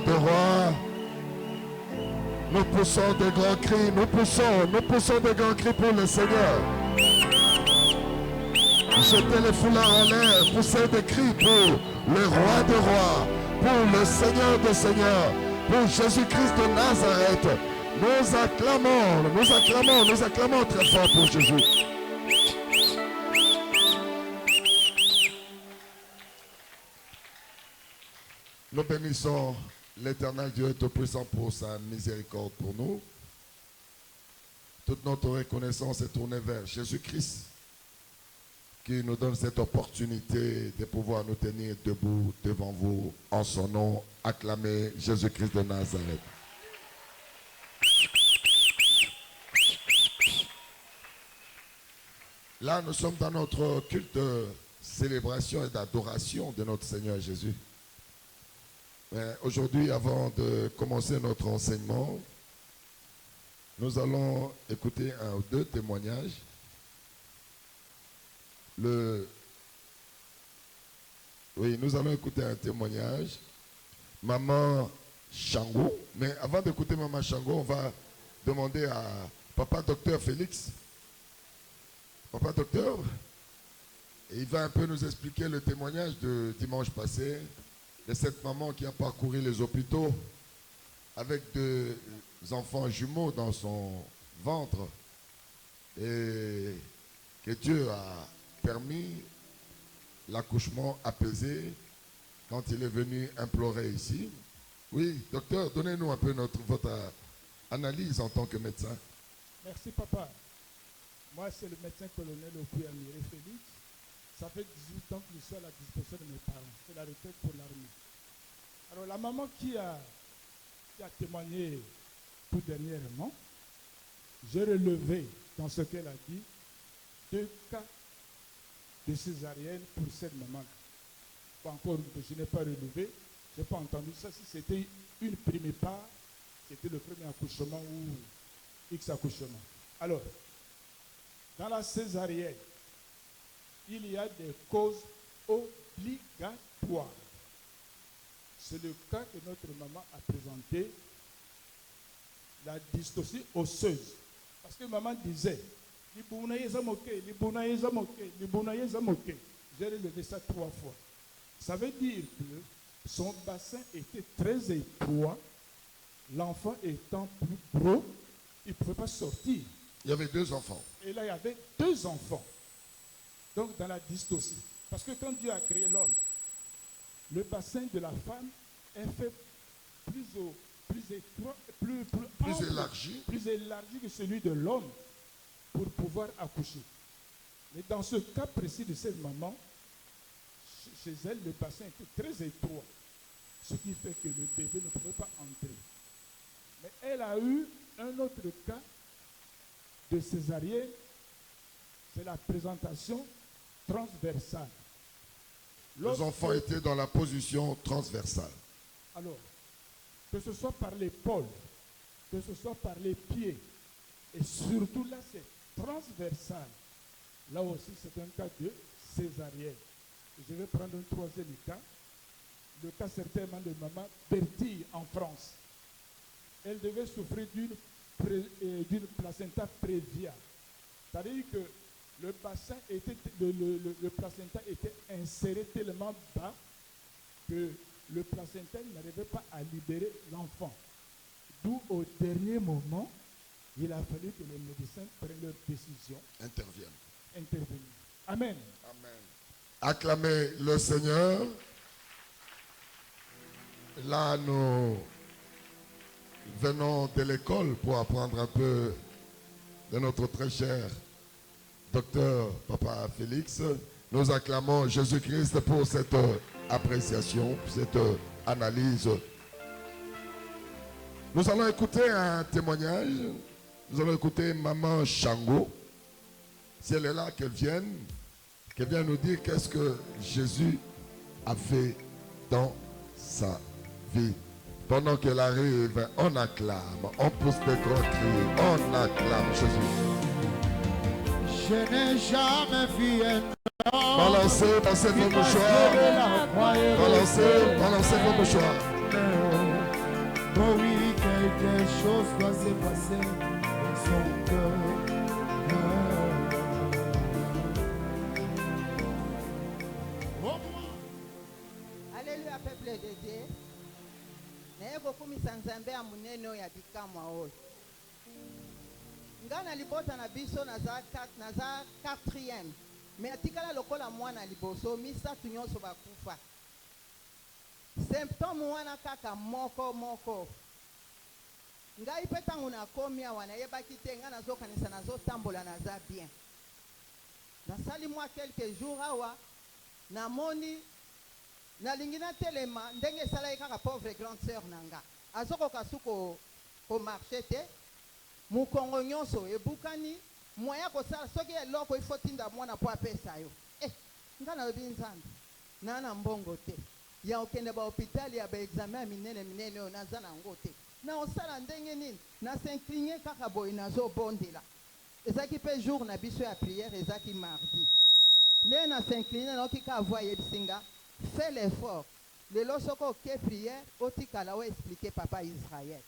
de rois. Nous poussons des grands cris, nous poussons des grands cris pour le Seigneur. Jetez les foulards en l'air, poussez des cris pour le roi des rois, pour le Seigneur des seigneurs, pour Jésus-Christ de Nazareth. Nous acclamons très fort pour Jésus. Nous bénissons l'Éternel Dieu Tout-Puissant pour sa miséricorde pour nous. Toute notre reconnaissance est tournée vers Jésus-Christ, qui nous donne cette opportunité de pouvoir nous tenir debout devant vous en son nom. Acclamez Jésus-Christ de Nazareth. Là, nous sommes dans notre culte de célébration et d'adoration de notre Seigneur Jésus. Aujourd'hui, avant de commencer notre enseignement, nous allons écouter un ou deux témoignages. Oui, nous allons écouter un témoignage. Maman Chango. Mais avant d'écouter Maman Chango, on va demander à Papa Docteur Félix. Papa Docteur, il va un peu nous expliquer le témoignage de dimanche passé de cette maman qui a parcouru les hôpitaux avec deux enfants jumeaux dans son ventre et que Dieu a permis l'accouchement apaisé quand il est venu implorer ici. Oui, docteur, donnez-nous un peu votre analyse en tant que médecin. Merci, papa. Moi, c'est le médecin colonel Oku-Amiré Félix. Ça fait 18 ans que je suis à la disposition de mes parents. C'est la retraite pour l'armée. Alors, la maman qui a témoigné tout dernièrement, j'ai relevé dans ce qu'elle a dit 2 cas de césarienne pour cette maman. Pas encore, je n'ai pas relevé, je n'ai pas entendu ça. Si c'était une première part, c'était le premier accouchement ou X accouchement. Alors, dans la césarienne, il y a des causes obligatoires. C'est le cas que notre maman a présenté, la dystocie osseuse. Parce que maman disait, j'ai relevé ça 3 fois. Ça veut dire que son bassin était très étroit, l'enfant étant plus gros, il ne pouvait pas sortir. Il y avait 2 enfants. Et là, il y avait 2 enfants. Donc, dans la dystocie. Parce que quand Dieu a créé l'homme, le bassin de la femme est fait plus étroit, plus élargi que celui de l'homme pour pouvoir accoucher. Mais dans ce cas précis de cette maman, chez elle, le bassin était très étroit. Ce qui fait que le bébé ne pouvait pas entrer. Mais elle a eu un autre cas de césarienne, c'est la présentation transversale. Les enfants étaient dans la position transversale. Alors, que ce soit par l'épaule, que ce soit par les pieds, et surtout là, c'est transversal. Là aussi, c'est un cas de césarienne. Je vais prendre un 3e cas. Le cas certainement de maman Bertille en France. Elle devait souffrir d'une placenta prévia. C'est-à-dire que le placenta était inséré tellement bas que le placenta n'arrivait pas à libérer l'enfant. D'où au dernier moment, il a fallu que les médecins prennent leur décision. Intervenir. Amen. Amen. Acclamez le Seigneur. Là, nous venons de l'école pour apprendre un peu de notre très cher docteur Papa Félix. Nous acclamons Jésus-Christ pour cette appréciation, cette analyse. Nous allons écouter un témoignage. Nous allons écouter Maman Chango. Si elle est là, qu'elle vienne nous dire qu'est-ce que Jésus a fait dans sa vie. Pendant qu'elle arrive, on acclame, on pousse des grands cris, on acclame Jésus. Je n'ai jamais vu un homme. Balancez vos mouchoirs. Balancez vos mouchoirs. Oh oui, quelque chose doit se passer dans son cœur. Alléluia, peuple de Dieu. Naye kokumisa nzambe ya munene oyo abikamwa oyo. Nga na libota na biso naza 4e. Me atikala lokola mwana liboso misatu nyonso bakufa. Symptôme wana kaka moko. Ngai mpe ntango nakomi awa nayebaki te nga nazokanisa nazotambola naza bien. Nasali mwa quelques jours awa namoni nalingi natelema ndenge esalaki kaka pauvre grande sœur na nga azokoka su komarche te mokongo nyonso ebukani moya kosala soki eloko ifotinda mwana mpo apesa yo nga nalobi nzambe na mbongo te ya okende bahôpitali ya baexamen ya minene oyo naza nango te na osala ndenge nini nasincline kaka boye nazobondela ezaki mpe jour na biso ya prière ezaki mardi nde nasincline naoki ka avoi yebisi nga fais l'effort lelo soko oke prière otikala oexplike papa Israël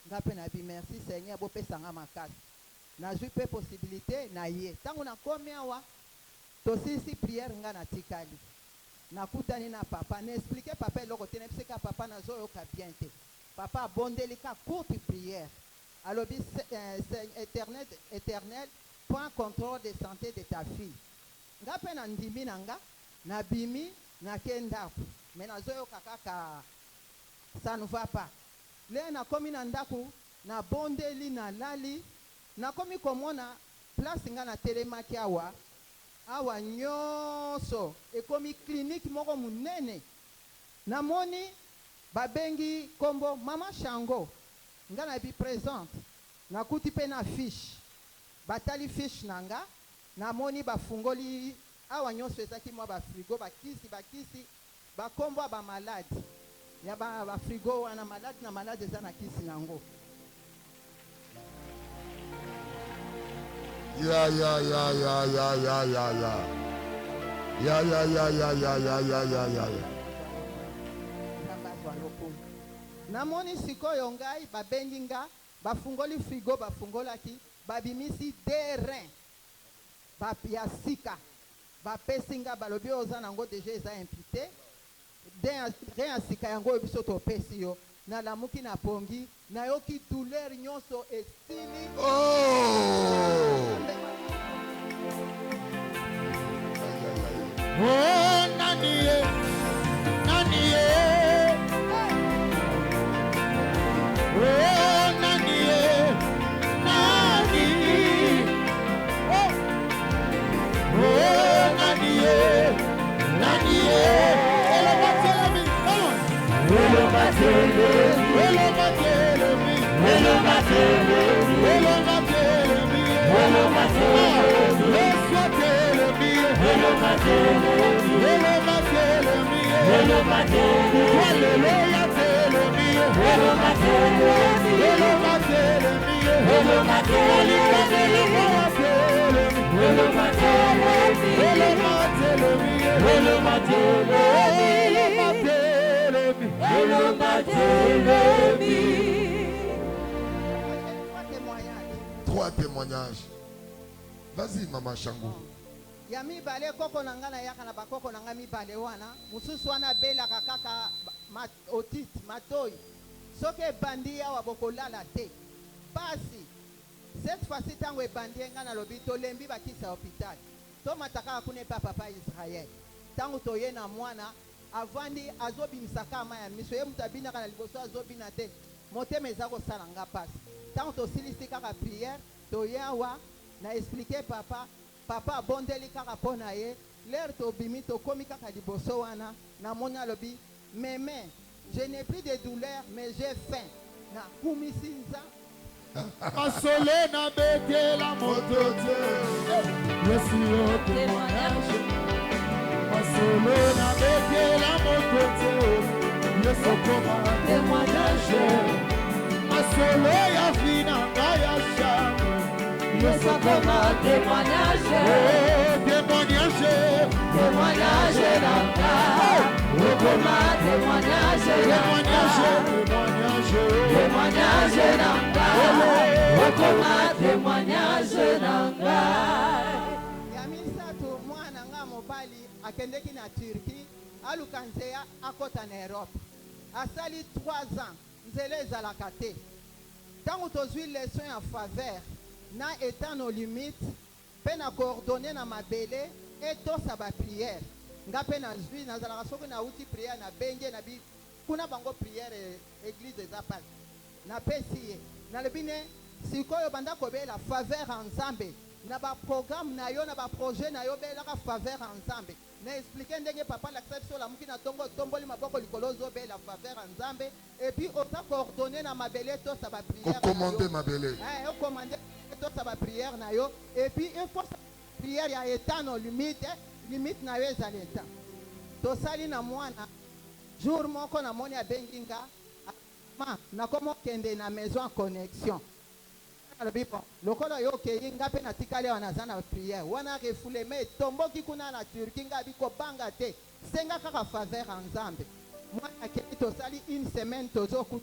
nga mpe nabi merci Seigneur bopesanga makasi nazwi mpe possibilité na ye ntango nakomi awa tosilisi prière nga natikali nakutani na papa naexplike papa eloko te nayebisika papa nazoyoka bien te papa abondeli ka courte prière alobi éternel point contrôle de santé de ta fille nga mpe na ndimi na nga nabimi nake ndako me nazoyoka kaka ça ne va pas le nakomi na ndako nabondeli nalali nakomi komona place nga natelemaki awa nyonso ekomi clinique moko munene namoni babengi kombo mama Shango nga na bi présente nakuti pe na fiche batali fiche nanga namoni bafungoli awa nyonso ezaki mwa bafrigo bakisi bakombo ya bamaladi ya bafrigo wana maladi na maladi eza na kisi nango Ya. namoni sikoyo ngai babengi nga bafungoli frigo bafungolaki babimisi terrain ya sika bapesi nga balobi oza nango deja eza imputé rein ya sika yango oyo biso topesi yo nalamuki na pongi nayoki douleur nyonso esili Nani Trois témoignages. Vas-y, maman Shango. ya mibale koko na nga na yaka na bakoko na nga mibale wana mosusu wana abelaka kaka otite matoi soki ebandi awa bokolala te pasi cette fois-ci ntango ebandi nga nalobi tolembi bakisa hôpital tomataka kuna epa papa Israël ntango toye na mwana avandi azobimisaka ama ya miso ye moto abinaka na liboso azobina te motema eza kosala nga pasi ntango tosilisi kaka prière toye awa na explike papa abondeli kaka mpo na ye lere tobimi tokomi kaka liboso wana namoni alobi meme je n'ai plus de douleur mais j'ai faim nakumisi nza Asole na betela moto te Yesu yo témoignage Asole na betela moto te Yesu koma témoignage Asole ya fina ya shame Yesu koma témoignage témoignage témoignage nanga Koma témoignage témoignage témoignage nanga, okoma témoignage nanga. Ya misato mwana nga mobali akendeki na Turquie aluka nzeya akota na Europe asali 3 ans nzela ezalaka te ntango tozwi leson ya faveur na etat no limite mpe na koordonne na mabele etosa bapriere nga mpe nazwi nazalaka soki nauti priere na benge na bi kuna bango priere église eza pasi napesi ye nalobi ne sikoyo banda kobela faveur ya nzambe na baprogramme na yo na baprojet na yo belaka faveur ya nzambe na explike ndenge papa lakisa biso lamuki na ntongo tomboli maboko likolo ozobela faveur ya nzambe epuis oza koordonne na mabele tosa bapriere Commandez mabele. okomande tosa bapriere na yo epuis efosa priere ya etat no limite limite na yo ezala etat tosali na mwana jour moko namoni abengi nga ma nakoma okende na maison ya connexion alobi bon lokola yo okei nga mpe natikali awa naza na priere wana refuleme etomboki kuna na Turquie nga abi kobanga te senga kaka faveur ya nzambe mwana akei tosali une semaine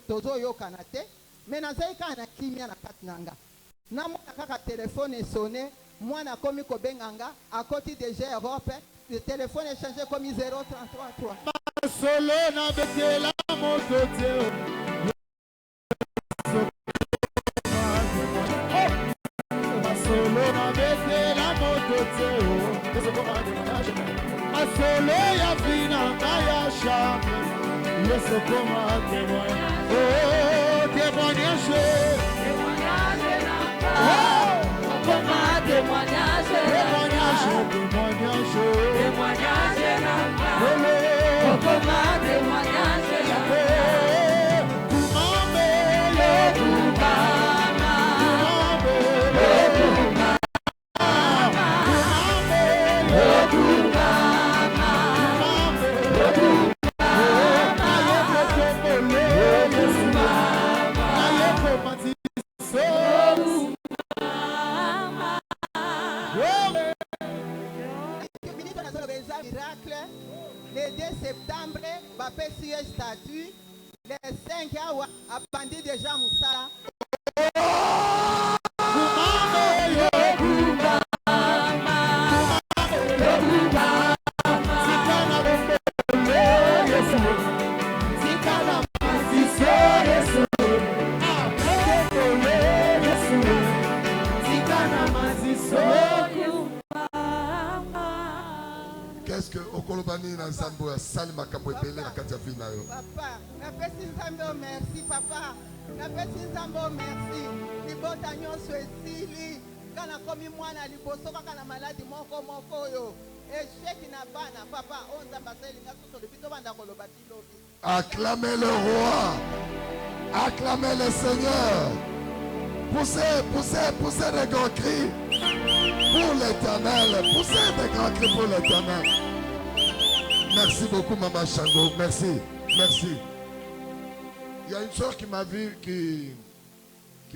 tozoyokana te me nazali kaka na kimia na kati na nga namona kaka telefone esone mwana akomi kobenga nga akoti deja Europe telefone echange komi 0333 solo na betela moto te solo na betela moto te solo ya fina ya chambre yeso koma témoignage oh témoignage Okoma témoignage nanga, okoma témoignage nanga. miracle le 2 septembre bapesi ye statut le 5 awa abandi deja mosala Qu'est-ce que Okolobani na Nzambo ya sali makambo ebele na kati ya vie na yo? Papa, napesi Nzambe o merci papa. Napesi Nzambe o merci. Libota nyonso esili. Kana komi mwana liboso kaka na maladi moko oyo. Échec na bana papa, on Nzambe asalinga soso le bito banda koloba tilobi. Acclamez le roi. Acclamez le Seigneur. Poussez, poussez, poussez des grands cris pour l'Éternel. Poussez des grands cris pour l'Éternel. Merci beaucoup, Maman Chango. Merci. Merci. Il y a une soeur qui m'a vu qui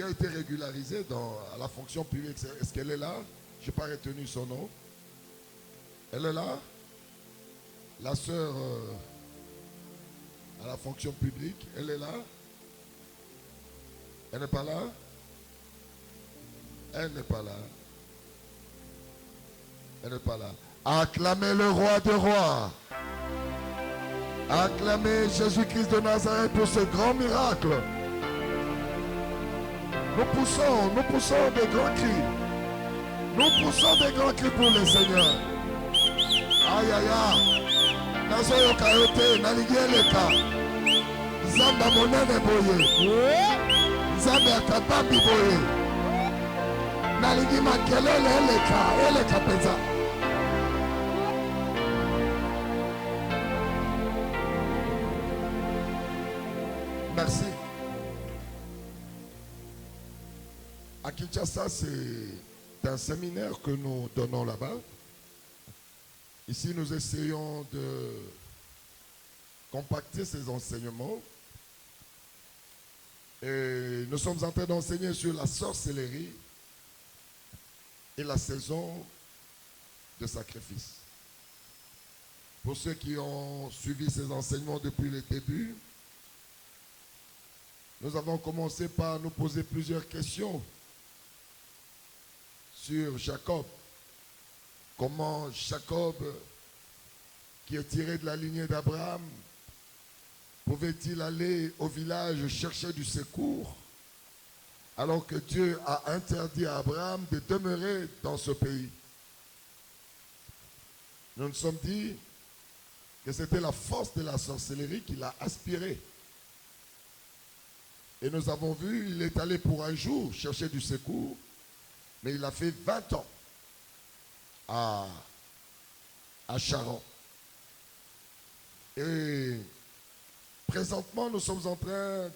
a été régularisée à la fonction publique. Est-ce qu'elle est là? Je n'ai pas retenu son nom. Elle est là? La soeur à la fonction publique, elle est là? Elle n'est pas là? Elle n'est pas là. Elle n'est pas là. Acclamez le roi des rois. Acclamez Jésus-Christ de Nazareth pour ce grand miracle. Nous poussons des grands cris. Nous poussons des grands cris pour le Seigneur. Aïe aïe aïe. Nazoyo kayote, naligeleka. Zamba monene boye. Zamba akababi boye. Naligi makelele eleka peza. Merci. À Kinshasa, c'est un séminaire que nous donnons là-bas. Ici, nous essayons de compacter ces enseignements. Et nous sommes en train d'enseigner sur la sorcellerie et la saison de sacrifice. Pour ceux qui ont suivi ces enseignements depuis le début, Nous avons commencé par nous poser plusieurs questions sur Jacob. Comment Jacob, qui est tiré de la lignée d'Abraham, pouvait-il aller au village chercher du secours alors que Dieu a interdit à Abraham de demeurer dans ce pays? Nous nous sommes dit que c'était la force de la sorcellerie qui l'a aspiré. Et nous avons vu, il est allé pour un jour chercher du secours, mais il a fait 20 ans à Charan. Et présentement, nous sommes en train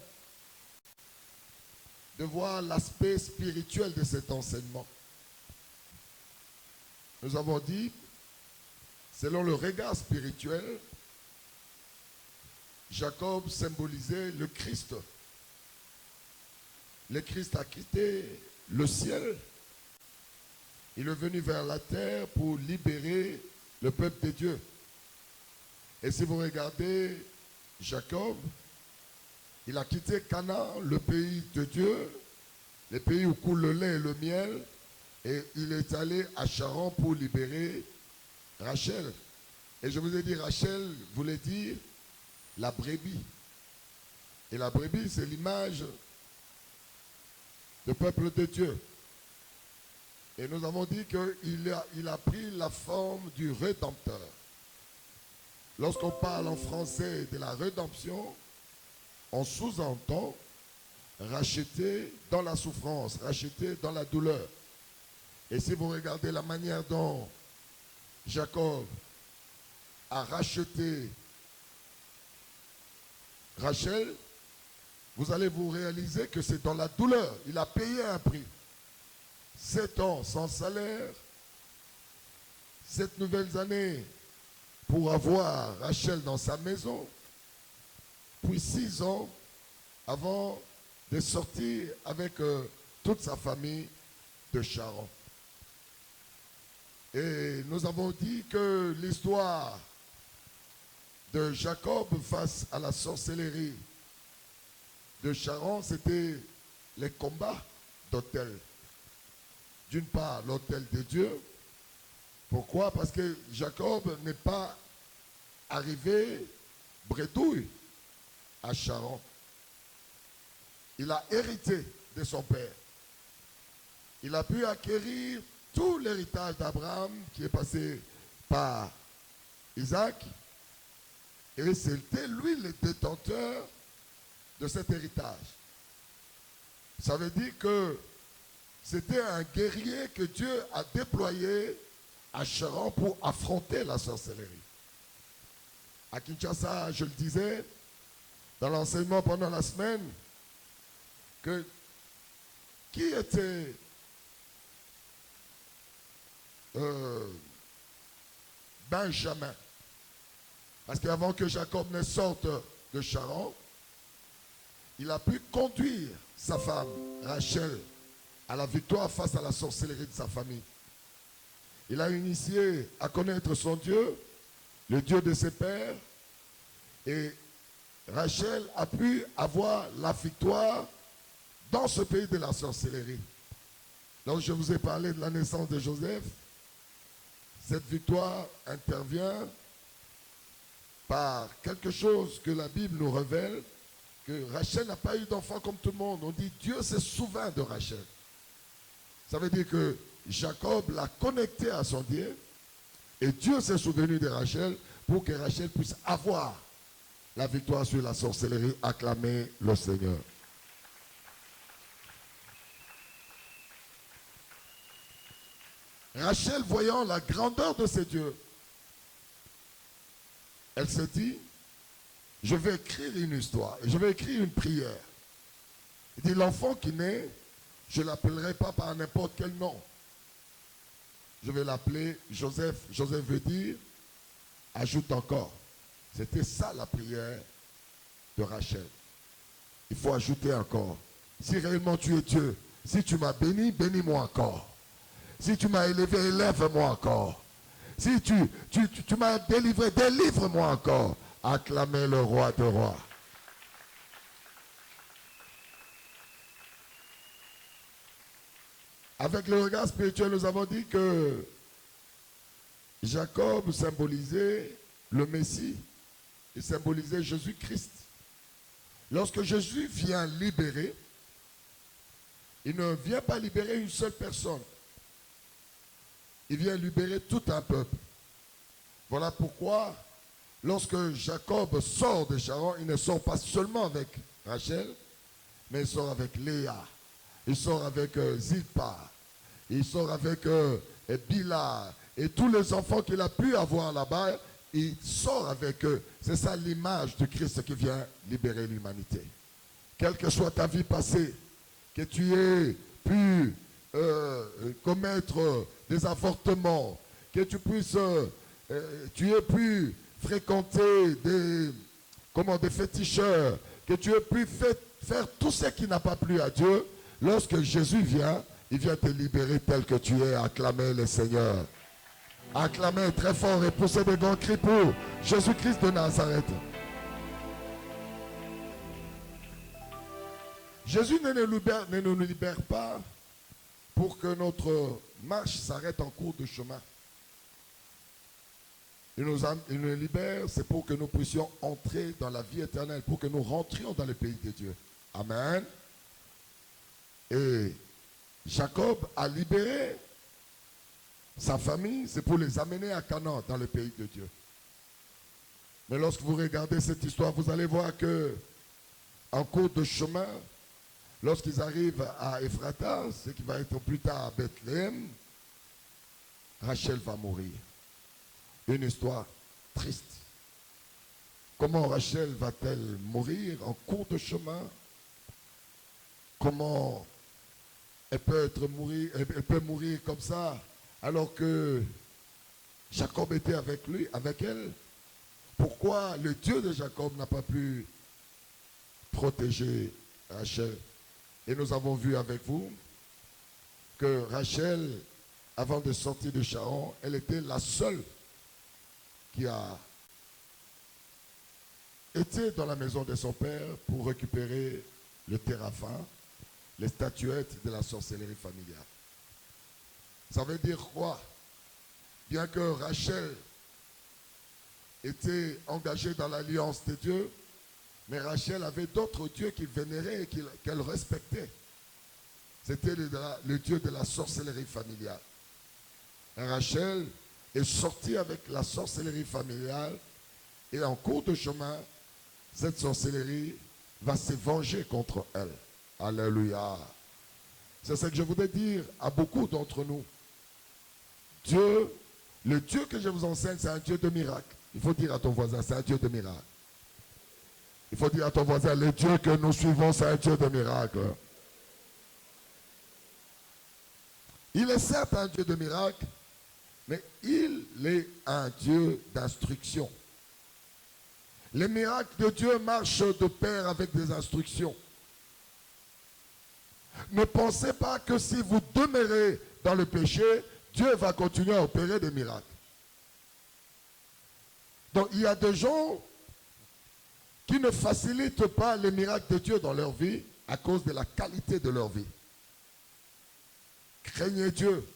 de voir l'aspect spirituel de cet enseignement. Nous avons dit, selon le regard spirituel, Jacob symbolisait le Christ. Le Christ a quitté le ciel. Il est venu vers la terre pour libérer le peuple de Dieu. Et si vous regardez Jacob, il a quitté Canaan, le pays de Dieu, le pays où coule le lait et le miel, et il est allé à Charan pour libérer Rachel. Et je vous ai dit, Rachel voulait dire la brebis. Et la brebis, c'est l'image du peuple de Dieu. Et nous avons dit qu'il a pris la forme du Rédempteur. Lorsqu'on parle en français de la rédemption, on sous-entend racheter dans la souffrance, racheter dans la douleur. Et si vous regardez la manière dont Jacob a racheté Rachel, vous allez vous réaliser que c'est dans la douleur. Il a payé un prix. 7 ans sans salaire, 7 nouvelles années pour avoir Rachel dans sa maison, puis 6 ans avant de sortir avec toute sa famille de Charan. Et nous avons dit que l'histoire de Jacob face à la sorcellerie de Charan, c'était les combats d'autel. D'une part, l'autel de Dieu. Pourquoi? Parce que Jacob n'est pas arrivé bredouille à Charan. Il a hérité de son père. Il a pu acquérir tout l'héritage d'Abraham qui est passé par Isaac. Et c'était lui le détenteur de cet héritage. Ça veut dire que c'était un guerrier que Dieu a déployé à Charan pour affronter la sorcellerie. À Kinshasa, je le disais, dans l'enseignement pendant la semaine, que qui était Benjamin? Parce qu'avant que Jacob ne sorte de Charan, il a pu conduire sa femme, Rachel, à la victoire face à la sorcellerie de sa famille. Il a initié à connaître son Dieu, le Dieu de ses pères, et Rachel a pu avoir la victoire dans ce pays de la sorcellerie. Donc je vous ai parlé de la naissance de Joseph. Cette victoire intervient par quelque chose que la Bible nous révèle, que Rachel n'a pas eu d'enfant comme tout le monde. On dit Dieu se souvint de Rachel. Ça veut dire que Jacob l'a connecté à son Dieu et Dieu s'est souvenu de Rachel pour que Rachel puisse avoir la victoire sur la sorcellerie. Acclamer le Seigneur. Rachel, voyant la grandeur de ses dieux, elle s'est dit, je vais écrire une histoire, et je vais écrire une prière. Il dit, l'enfant qui naît, je ne l'appellerai pas par n'importe quel nom. Je vais l'appeler Joseph. Joseph veut dire, ajoute encore. C'était ça la prière de Rachel. Il faut ajouter encore. Si réellement tu es Dieu, si tu m'as béni, bénis-moi encore. Si tu m'as élevé, élève-moi encore. Si tu m'as délivré, délivre-moi encore. Acclamez le roi de rois. Avec le regard spirituel, nous avons dit que Jacob symbolisait le Messie, il symbolisait Jésus-Christ. Lorsque Jésus vient libérer, il ne vient pas libérer une seule personne. Il vient libérer tout un peuple. Voilà pourquoi, lorsque Jacob sort de Charan, il ne sort pas seulement avec Rachel, mais il sort avec Léa, il sort avec Zilpa, il sort avec Bila, et tous les enfants qu'il a pu avoir là-bas, il sort avec eux. C'est ça l'image du Christ qui vient libérer l'humanité. Quelle que soit ta vie passée, que tu aies pu commettre des avortements, que tu puisses, tu aies pu fréquenter des féticheurs, que tu aies pu faire tout ce qui n'a pas plu à Dieu, lorsque Jésus vient, il vient te libérer tel que tu es. Acclamez le Seigneur. Acclamez très fort et poussez des grands cris pour Jésus-Christ de Nazareth. Jésus ne nous libère pas pour que notre marche s'arrête en cours de chemin. Il nous libère, c'est pour que nous puissions entrer dans la vie éternelle, pour que nous rentrions dans le pays de Dieu. Amen. Et Jacob a libéré sa famille, c'est pour les amener à Canaan, dans le pays de Dieu. Mais lorsque vous regardez cette histoire, vous allez voir que en cours de chemin, lorsqu'ils arrivent à Ephrata, ce qui va être plus tard à Bethléem, Rachel va mourir. Une histoire triste. Comment Rachel va-t-elle mourir en cours de chemin? Comment elle peut mourir comme ça alors que Jacob était avec lui, avec elle? Pourquoi le Dieu de Jacob n'a pas pu protéger Rachel? Et nous avons vu avec vous que Rachel, avant de sortir de Charan, elle était la seule qui a été dans la maison de son père pour récupérer le téraphin, les statuettes de la sorcellerie familiale. Ça veut dire quoi? Bien que Rachel était engagée dans l'alliance de Dieu, mais Rachel avait d'autres dieux qu'il vénérait et qu'elle respectait. C'était le dieu de la sorcellerie familiale. Et Rachel est sortie avec la sorcellerie familiale et en cours de chemin, cette sorcellerie va se venger contre elle. Alléluia. C'est ce que je voudrais dire à beaucoup d'entre nous. Dieu, le Dieu que je vous enseigne, c'est un Dieu de miracle. Il faut dire à ton voisin, c'est un Dieu de miracle. Il faut dire à ton voisin, le Dieu que nous suivons, c'est un Dieu de miracle. Il est certes un Dieu de miracle, mais il est un Dieu d'instruction. Les miracles de Dieu marchent de pair avec des instructions. Ne pensez pas que si vous demeurez dans le péché, Dieu va continuer à opérer des miracles. Donc il y a des gens qui ne facilitent pas les miracles de Dieu dans leur vie à cause de la qualité de leur vie. Craignez Dieu.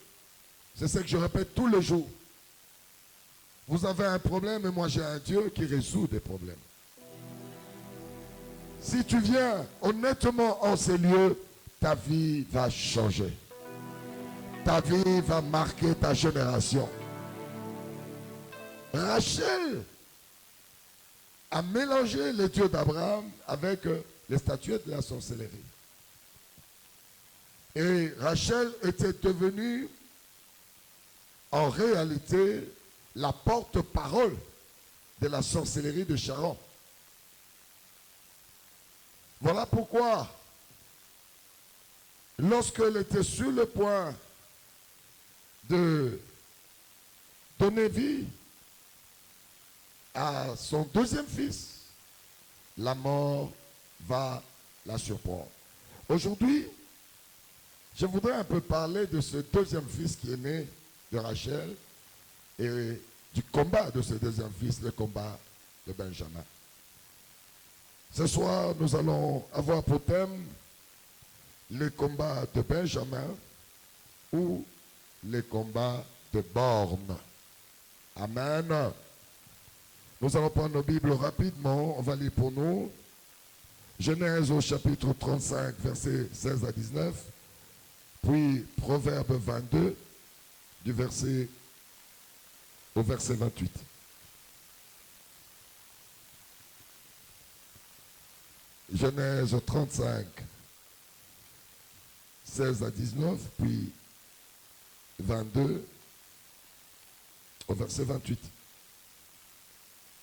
C'est ce que je répète tous les jours. Vous avez un problème et moi j'ai un Dieu qui résout des problèmes. Si tu viens honnêtement en ces lieux, ta vie va changer. Ta vie va marquer ta génération. Rachel a mélangé le Dieu d'Abraham avec les statuettes de la sorcellerie. Et Rachel était devenue en réalité la porte-parole de la sorcellerie de Charan. Voilà pourquoi, lorsqu'elle était sur le point de donner vie à son deuxième fils, la mort va la surprendre. Aujourd'hui, je voudrais un peu parler de ce deuxième fils qui est né de Rachel et du combat de ce deuxième fils, le combat de Benjamin. Ce soir, nous allons avoir pour thème le combat de Benjamin ou les combats de bornes. Amen. Nous allons prendre nos Bibles rapidement. On va lire pour nous. Genèse au chapitre 35, versets 16 à 19. Puis Proverbe 22, du verset au verset 28. Genèse 35, 16 à 19, puis 22 au verset 28.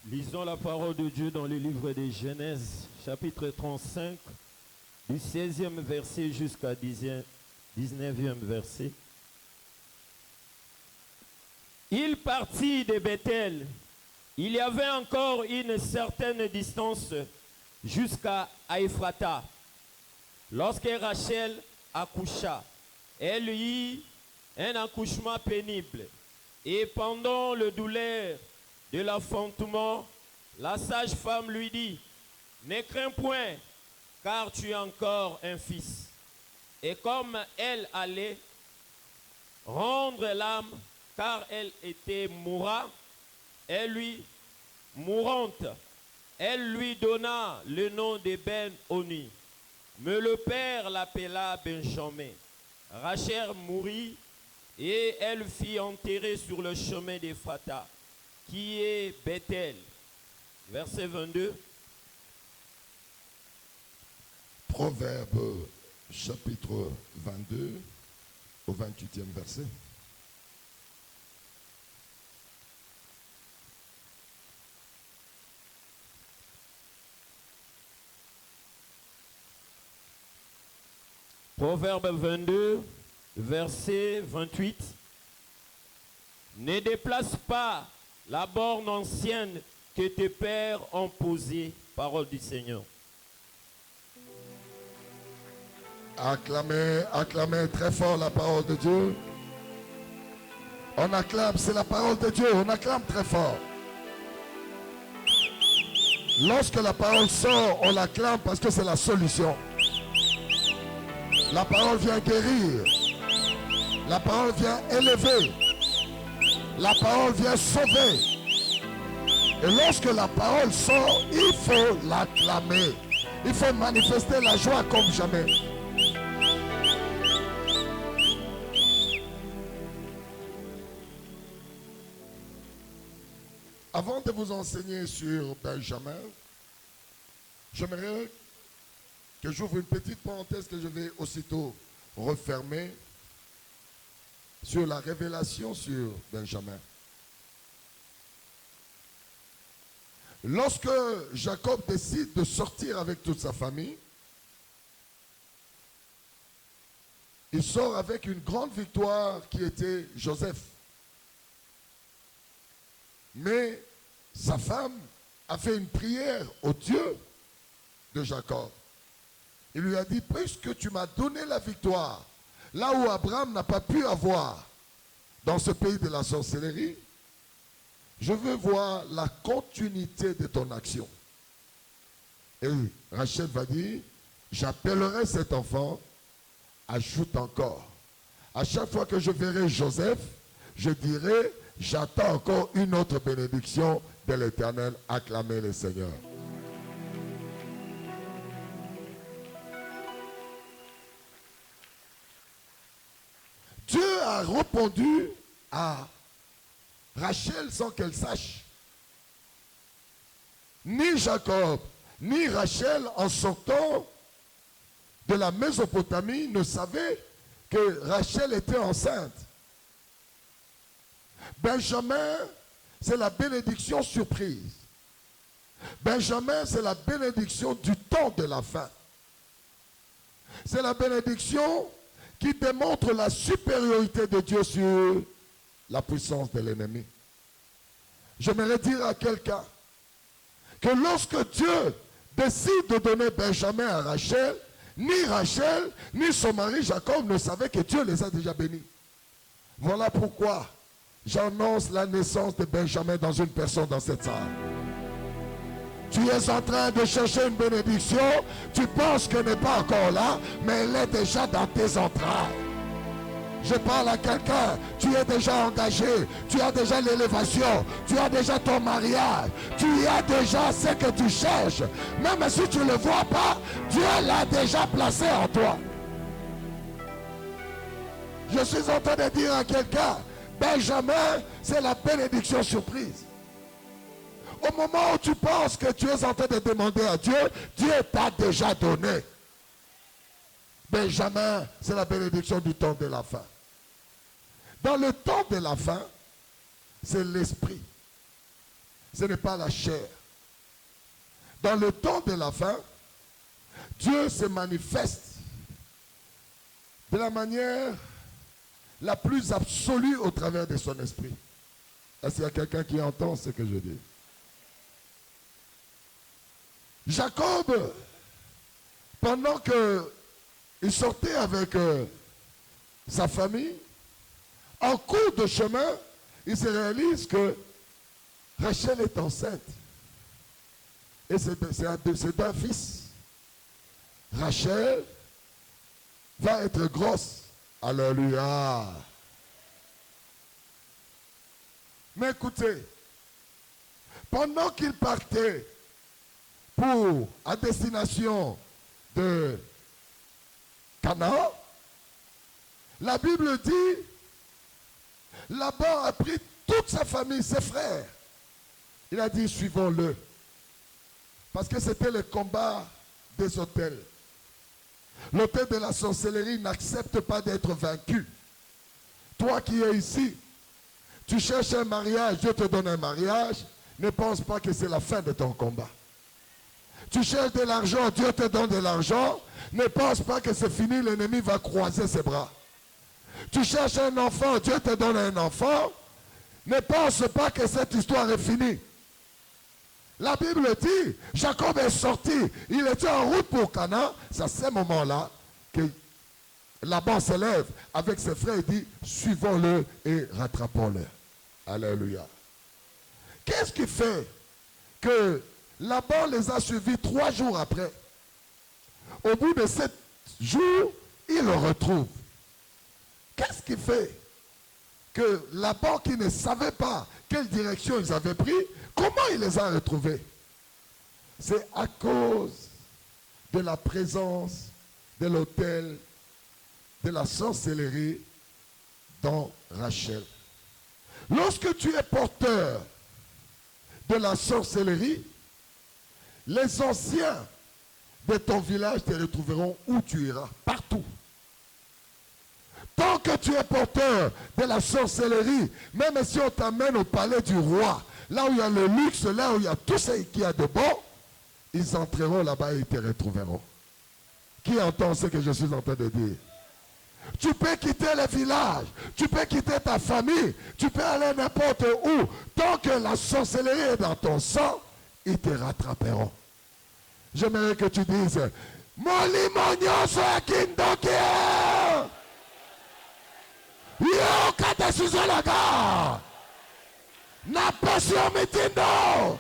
Lisons la parole de Dieu dans le livre de Genèse, chapitre 35, du 16e verset jusqu'à 19e verset. Il partit de Bethel. Il y avait encore une certaine distance jusqu'à Ephrata. Lorsque Rachel accoucha, elle eut un accouchement pénible. Et pendant le douleur de l'enfantement, la sage-femme lui dit, « Ne crains point, car tu as encore un fils. » Et comme elle allait rendre l'âme, car elle était mourante, elle lui donna le nom de Ben-Oni. Mais le père l'appela Benjamin. Rachel mourut et elle fut enterrée sur le chemin d'Ephrata, qui est Bethel. Verset 22. Proverbe chapitre 22 au 28e verset. Proverbe 22, verset 28. Ne déplace pas la borne ancienne que tes pères ont posée, parole du Seigneur. Acclamez, acclamez très fort la parole de Dieu. On acclame, c'est la parole de Dieu, on acclame très fort. Lorsque la parole sort, on l'acclame parce que c'est la solution. La parole vient guérir. La parole vient élever. La parole vient sauver. Et lorsque la parole sort, il faut l'acclamer. Il faut manifester la joie comme jamais. Avant de vous enseigner sur Benjamin, j'aimerais que j'ouvre une petite parenthèse que je vais aussitôt refermer sur la révélation sur Benjamin. Lorsque Jacob décide de sortir avec toute sa famille, il sort avec une grande victoire qui était Joseph. Mais sa femme a fait une prière au Dieu de Jacob. Il lui a dit, puisque tu m'as donné la victoire, là où Abraham n'a pas pu avoir, dans ce pays de la sorcellerie, je veux voir la continuité de ton action. Et Rachel va dire, j'appellerai cet enfant, ajoute encore. À chaque fois que je verrai Joseph, je dirai, j'attends encore une autre bénédiction de l'Éternel. Acclamez le Seigneur. Dieu a répondu à Rachel sans qu'elle sache. Ni Jacob, ni Rachel, en sortant de la Mésopotamie, ne savaient que Rachel était enceinte. Benjamin, c'est la bénédiction surprise. Benjamin, c'est la bénédiction du temps de la fin. C'est la bénédiction qui démontre la supériorité de Dieu sur la puissance de l'ennemi. J'aimerais dire à quelqu'un que lorsque Dieu décide de donner Benjamin à Rachel, ni son mari Jacob ne savaient que Dieu les a déjà bénis. Voilà pourquoi j'annonce la naissance de Benjamin dans une personne dans cette salle. Tu es en train de chercher une bénédiction, tu penses qu'elle n'est pas encore là, mais elle est déjà dans tes entrailles. Je parle à quelqu'un, tu es déjà engagé, tu as déjà l'élévation, tu as déjà ton mariage, tu as déjà ce que tu cherches. Même si tu ne le vois pas, Dieu l'a déjà placé en toi. Je suis en train de dire à quelqu'un, Benjamin, c'est la bénédiction surprise. Au moment où tu penses que tu es en train de demander à Dieu, Dieu t'a déjà donné. Benjamin, c'est la bénédiction du temps de la fin. Dans le temps de la fin, c'est l'esprit. Ce n'est pas la chair. Dans le temps de la fin, Dieu se manifeste de la manière la plus absolue au travers de son esprit. Est-ce qu'il y a quelqu'un qui entend ce que je dis? Jacob, pendant qu'il sortait avec sa famille, en cours de chemin, il se réalise que Rachel est enceinte. Et c'est d'un fils. Rachel va être grosse. Alléluia. Mais écoutez, pendant qu'il partait à destination de Canaan, la Bible dit, Laban a pris toute sa famille, ses frères. Il a dit, suivons-le. Parce que c'était le combat des autels. L'autel de la sorcellerie n'accepte pas d'être vaincu. Toi qui es ici, tu cherches un mariage, Dieu te donne un mariage, ne pense pas que c'est la fin de ton combat. Tu cherches de l'argent, Dieu te donne de l'argent, ne pense pas que c'est fini, l'ennemi va croiser ses bras. Tu cherches un enfant, Dieu te donne un enfant, ne pense pas que cette histoire est finie. La Bible dit, Jacob est sorti, il était en route pour Canaan. C'est à ce moment-là que Laban se lève avec ses frères et dit, suivons-le et rattrapons-le. Alléluia. Qu'est-ce qui fait que Laban les a suivis 3 jours après? Au bout de 7 jours, il le retrouve. Qu'est-ce qui fait que Laban, qui ne savait pas quelle direction ils avaient pris, comment il les a retrouvés? C'est à cause de la présence de l'autel de la sorcellerie dans Rachel. Lorsque tu es porteur de la sorcellerie, les anciens de ton village te retrouveront où tu iras, partout. Tant que tu es porteur de la sorcellerie, même si on t'amène au palais du roi, là où il y a le luxe, là où il y a tout ce qu'il y a de bon, ils entreront là-bas et ils te retrouveront. Qui entend ce que je suis en train de dire? Tu peux quitter le village, tu peux quitter ta famille, tu peux aller n'importe où. Tant que la sorcellerie est dans ton sang, ils te rattraperont. J'aimerais que tu dises, Moli monyo so kindoki. Yo kata suzolaga. Na passion mitindo.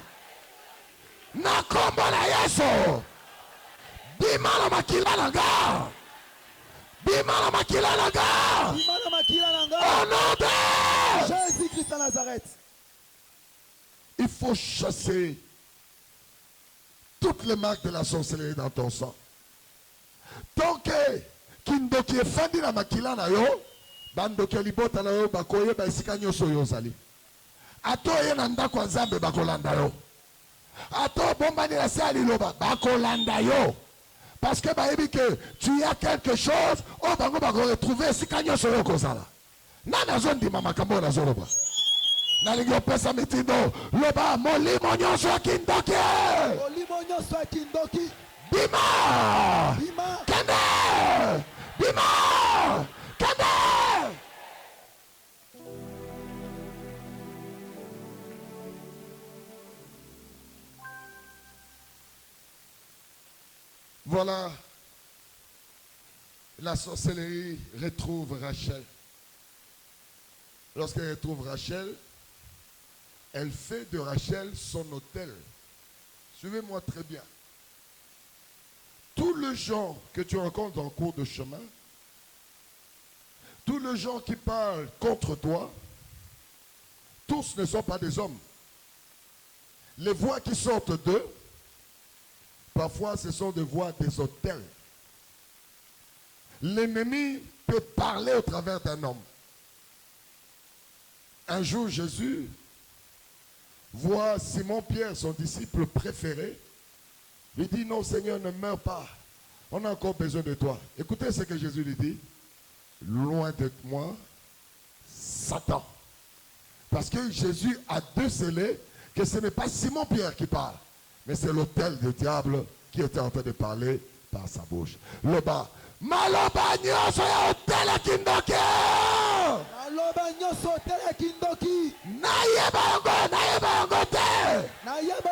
Na kombo na Yesu. Bima na makila naga. Bima na makila naga. Bima na makila nanga. Au nom de Jésus-Christ de Nazareth. Il faut chasser toutes les marques de la sorcellerie dans ton sang. Tant que kindoki efandi na makila na yo, bandoki libota na yo bakoye ba esika nyoso yo zali. Ato ye na ndako ya Nzambe bakolanda yo. Ato bombani na se aliloba bakolanda yo. Parce que bayebi que tu as quelque chose, oh bango bako retrouver esika nyoso yo kozala. Nana zondima makambo na zoloba. Nalingi opesa mitindo loba molimo nyonso ya kindoki. Molimo nyonso ya kindoki. Bima! Bima! Kende! Bima! Kende! Voilà. La sorcellerie retrouve Rachel. Lorsqu'elle retrouve Rachel, elle fait de Rachel son autel. Suivez-moi très bien. Tous les gens que tu rencontres en cours de chemin, tous les gens qui parlent contre toi, tous ne sont pas des hommes. Les voix qui sortent d'eux, parfois ce sont des voix des hôtels. L'ennemi peut parler au travers d'un homme. Un jour, Jésus voit Simon-Pierre, son disciple préféré, lui dit, non Seigneur, ne meurs pas. On a encore besoin de toi. Écoutez ce que Jésus lui dit. Loin de moi, Satan. Parce que Jésus a décelé que ce n'est pas Simon-Pierre qui parle, mais c'est l'autel du diable qui était en train de parler par sa bouche. Le bas. Maloba nyonso ya hotel kindoki. Maloba nyonso hotel kindoki. Nayeba yango te. Nayeba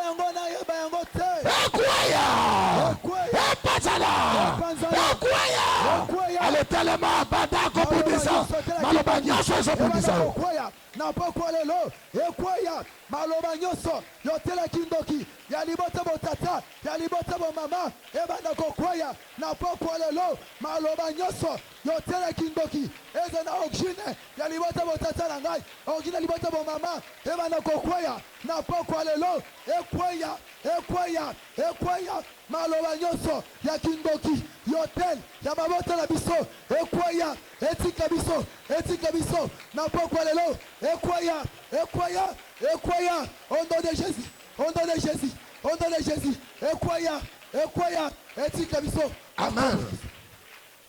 yango te. Ekwaya. Ekwaya. Epatala. Ekwaya. Elle est tellement bada kobudisa. Maloba nyonso ezobudisa. Ekwaya. Na pokwa lelo. Ekwaya. Maloba nyonso yotela kindoki. Yalibota botata. Yalibota bo mama. Ebanda kokwaya. Na pokwa lelo. Maloba nyonso yotela kindoki. Eza na origine. Yalibota botata na ngai. Origine libota bo mama. Ebanda kokwaya. Na pokwa lelo. Ekwaya. Ekwaya. Ekwaya. Maloba nyonso ya kindoki. Yotel. Ya mabota na biso. Ekwaya. Etika biso. Etika biso. Na pokwa lelo. Ekwaya. Ekwaya. Ekwaya. Au nom de Jésus. Au nom de Jésus. Au nom de Jésus. Ekwaya. Ekwaya. Etika biso. Amen.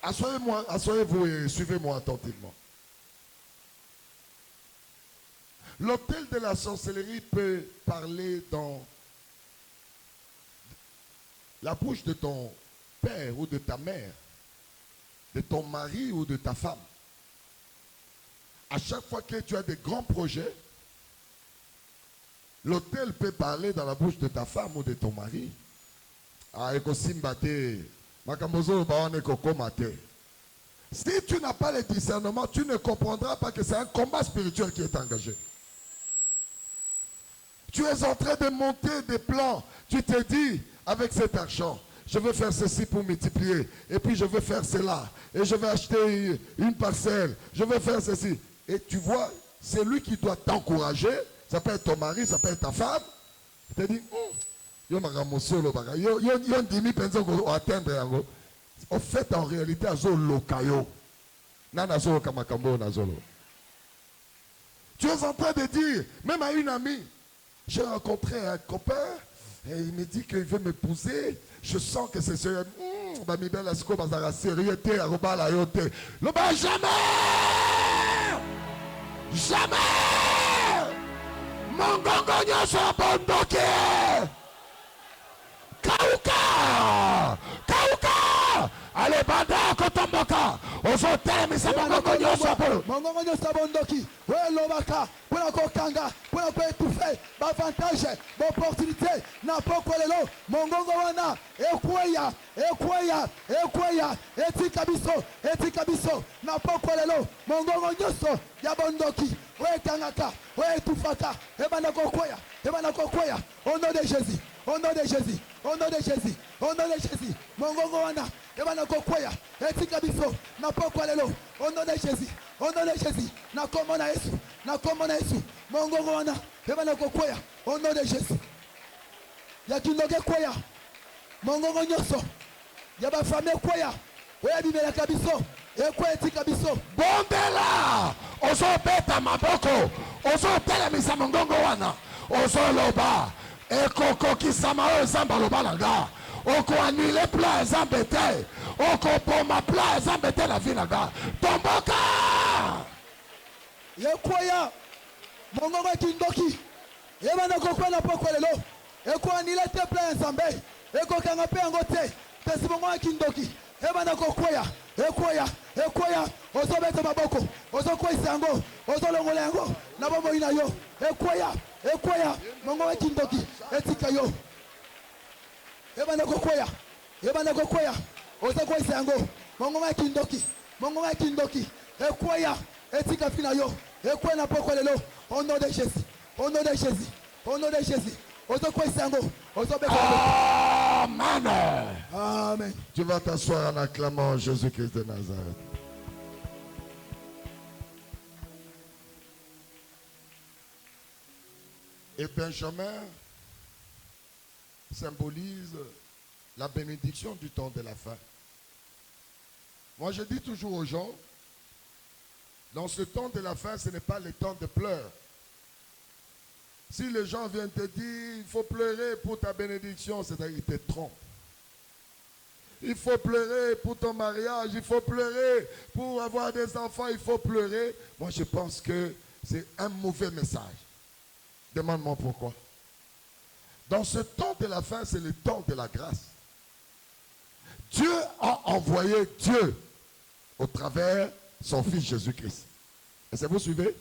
Asseyez-vous et suivez-moi attentivement. L'autel de la sorcellerie peut parler dans la bouche de ton père ou de ta mère, de ton mari ou de ta femme. À chaque fois que tu as des grands projets, l'autel peut parler dans la bouche de ta femme ou de ton mari. Si tu n'as pas le discernement, tu ne comprendras pas que c'est un combat spirituel qui est engagé. Tu es en train de monter des plans. Tu te dis, avec cet argent, je vais faire ceci pour multiplier. Et puis je vais faire cela. Et je vais acheter une parcelle. Je vais faire ceci. Et tu vois, c'est lui qui doit t'encourager. Ça peut être ton mari, ça peut être ta femme. Il te dit, au fait, en réalité, tu es en train de dire, même à une amie, j'ai rencontré un copain et il me dit qu'il veut m'épouser. Je sens que c'est sérieux. Jamais! Mon gongonyo soit bondoké! Kauka! Kauka! Allez, banda, kotomboka! Aux hôtels, mais c'est mon gongonyo soit bon! Mon gongonyo soit bondoki! Ouais, l'obaka! Pour la kokanga! Pour la étouffer! Avantage! Opportunité! N'a pas quoi le lot! Mon gongowana! Ekwaya! Ekwaya! Ekwaya! Etikabiso! Etikabiso! N'a pas quoi le lot! Mon gongonyo soit yabondoki! Ouais, kangaka! Ouais, etufaka! Ebanako kwaya! Ebanako kwaya! Au nom de Jésus! Au nom de Jésus! Au nom de Jésus! Au nom de Jésus! Mon gongowana! Ebanako kwaya! Etikabiso! N'a pas quoi le lot! Au nom de Jésus! Au nom de Jésus! Na komona Yesu! Na komona Yesu! Mon gongowana! Ebanako kwaya! Au nom de Jésus! Yakinoge kwaya! Mon gongo nyoso! Yaba famille kwaya! Oya bimela kabiso! Ekwe etika biso! Bombela! Ozo beta maboko! Ozo telemisa mongongo wana! Ozo loba! Eko kisama o zamba loba langa! Oko annule pla zambete! Oko poma pla zambete la vie langa! Tomboka! Yekwaya! Mongongo kindoki! Yebana kokwa na pokwa lelo! Eko annule te pla zambe! Eko kangape angote! Tesi mongongo kindoki! Ebana kokwaya, ekwaya, ekwaya, ozo beta maboko, ozo kwisa yango, ozo longola yango, na bombo ina yo, ekwaya, ekwaya, mongo kindoki, etika yo. Ebana kokwaya, ozo kwisa yango, mongo kindoki, ekwaya, etika fina yo, ekwaya na poko lelo, au nom de Jésus, au nom de Jésus, au nom de Jésus, ozo kwisa yango, ozo beta maboko. Amen. Amen. Tu vas t'asseoir en acclamant Jésus-Christ de Nazareth. Et Benjamin symbolise la bénédiction du temps de la fin. Moi, je dis toujours aux gens, dans ce temps de la fin, ce n'est pas le temps de pleurs. Si les gens viennent te dire, il faut pleurer pour ta bénédiction, c'est-à-dire qu'ils te trompent. Il faut pleurer pour ton mariage, il faut pleurer pour avoir des enfants, il faut pleurer. Moi, je pense que c'est un mauvais message. Demande-moi pourquoi. Dans ce temps de la fin, c'est le temps de la grâce. Dieu a envoyé Dieu au travers son Fils Jésus-Christ. Est-ce que vous suivez?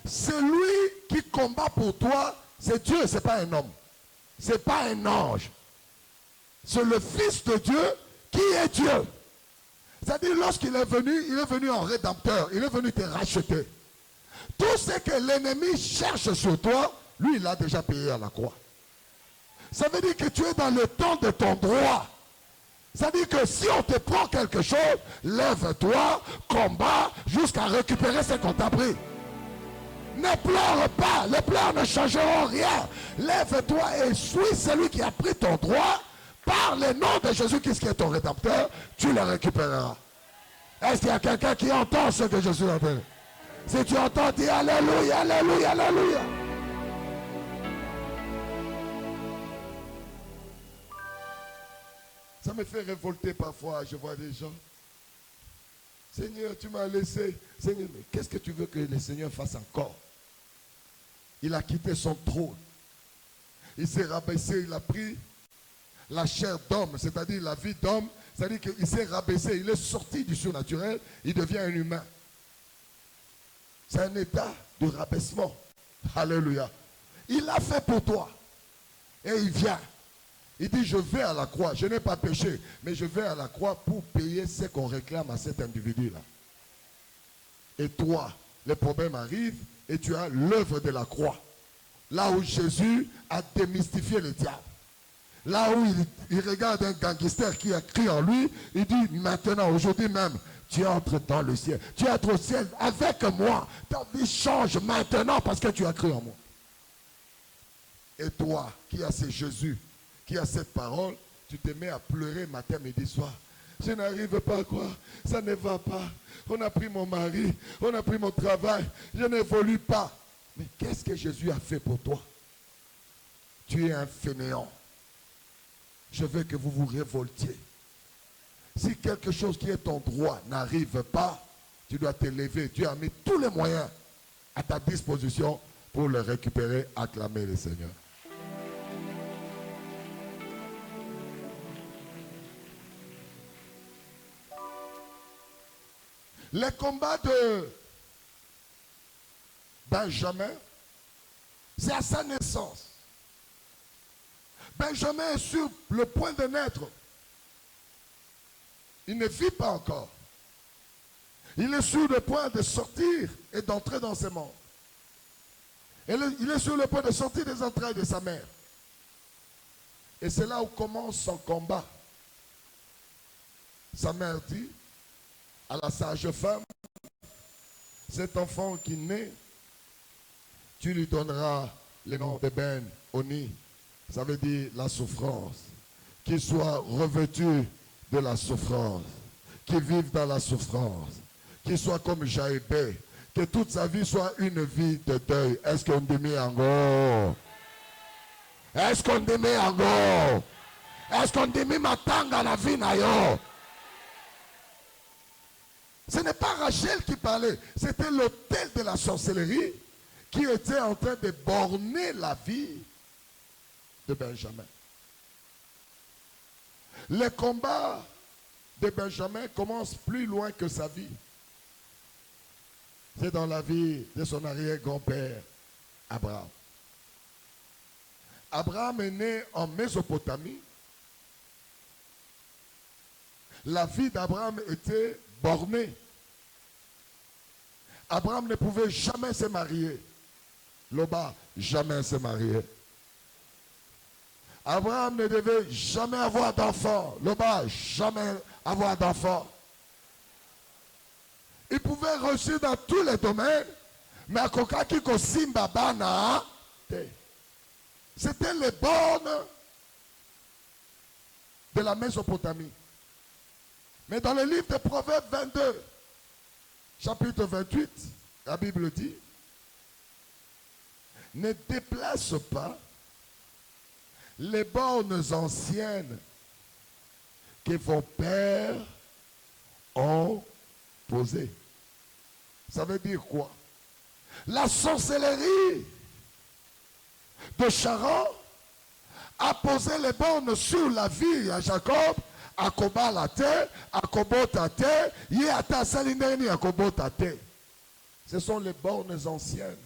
Celui qui combat pour toi, c'est Dieu, ce n'est pas un homme. Ce n'est pas un ange. C'est le Fils de Dieu qui est Dieu. C'est-à-dire, lorsqu'il est venu en rédempteur. Il est venu te racheter. Tout ce que l'ennemi cherche sur toi, lui, il a déjà payé à la croix. Ça veut dire que tu es dans le temps de ton droit. Ça veut dire que si on te prend quelque chose, lève-toi, combat, jusqu'à récupérer ce qu'on t'a pris. Ne pleure pas, les pleurs ne changeront rien. Lève-toi et suis celui qui a pris ton droit. Par le nom de Jésus-Christ qui est ton rédempteur, tu le récupéreras. Est-ce qu'il y a quelqu'un qui entend ce que je suis en train de dire? Si tu entends, dis Alléluia, Alléluia, Alléluia. Ça me fait révolter parfois, je vois des gens. Seigneur, tu m'as laissé. Seigneur, mais qu'est-ce que tu veux que le Seigneur fasse encore? Il a quitté son trône. Il s'est rabaissé, il a pris la chair d'homme, c'est-à-dire la vie d'homme. C'est-à-dire qu'il s'est rabaissé, il est sorti du surnaturel, il devient un humain. C'est un état de rabaissement. Alléluia. Il l'a fait pour toi. Et il vient. Il dit, je vais à la croix. Je n'ai pas péché, mais je vais à la croix pour payer ce qu'on réclame à cet individu-là. Et toi, les problèmes arrivent et tu as l'œuvre de la croix. Là où Jésus a démystifié le diable. Là où il regarde un gangster qui a crié en lui, il dit, maintenant, aujourd'hui même, tu entres dans le ciel. Tu entres au ciel avec moi. Ta vie change maintenant parce que tu as cru en moi. Et toi, qui as ce Jésus, qui a cette parole, tu te mets à pleurer matin, midi, soir. Je n'arrive pas à croire, ça ne va pas. On a pris mon mari, on a pris mon travail, je n'évolue pas. Mais qu'est-ce que Jésus a fait pour toi? Tu es un fainéant. Je veux que vous vous révoltiez. Si quelque chose qui est ton droit n'arrive pas, tu dois te lever. Dieu a mis tous les moyens à ta disposition pour le récupérer, acclamer le Seigneur. Les combats de Benjamin, c'est à sa naissance. Benjamin est sur le point de naître. Il ne vit pas encore. Il est sur le point de sortir et d'entrer dans ses membres. Il est sur le point de sortir des entrailles de sa mère. Et c'est là où commence son combat. Sa mère dit à la sage femme, cet enfant qui naît, tu lui donneras le nom de Ben Oni. Ça veut dire la souffrance. Qu'il soit revêtu de la souffrance. Qu'il vive dans la souffrance. Qu'il soit comme Jaébé. Que toute sa vie soit une vie de deuil. Est-ce qu'on dit encore? Est-ce qu'on dit encore? Est-ce qu'on dit matanga la vie na yo? Ce n'est pas Rachel qui parlait. C'était l'autel de la sorcellerie qui était en train de borner la vie de Benjamin. Le combat de Benjamin commence plus loin que sa vie. C'est dans la vie de son arrière-grand-père, Abraham. Abraham est né en Mésopotamie. La vie d'Abraham était bornée. Abraham ne pouvait jamais se marier. Loba, jamais se marier. Abraham ne devait jamais avoir d'enfant. Loba, jamais avoir d'enfant. Il pouvait réussir dans tous les domaines, mais à Kokaki ko simba bana. C'était les bornes de la Mésopotamie. Mais dans le livre de Proverbes 22, chapitre 28, la Bible dit, ne déplace pas les bornes anciennes que vos pères ont posées. Ça veut dire quoi? La sorcellerie de Charan a posé les bornes sur la vie à Jacob, à Kobalate, à Kobotate, Yéata Salineni à Kobotate. Ce sont les bornes anciennes.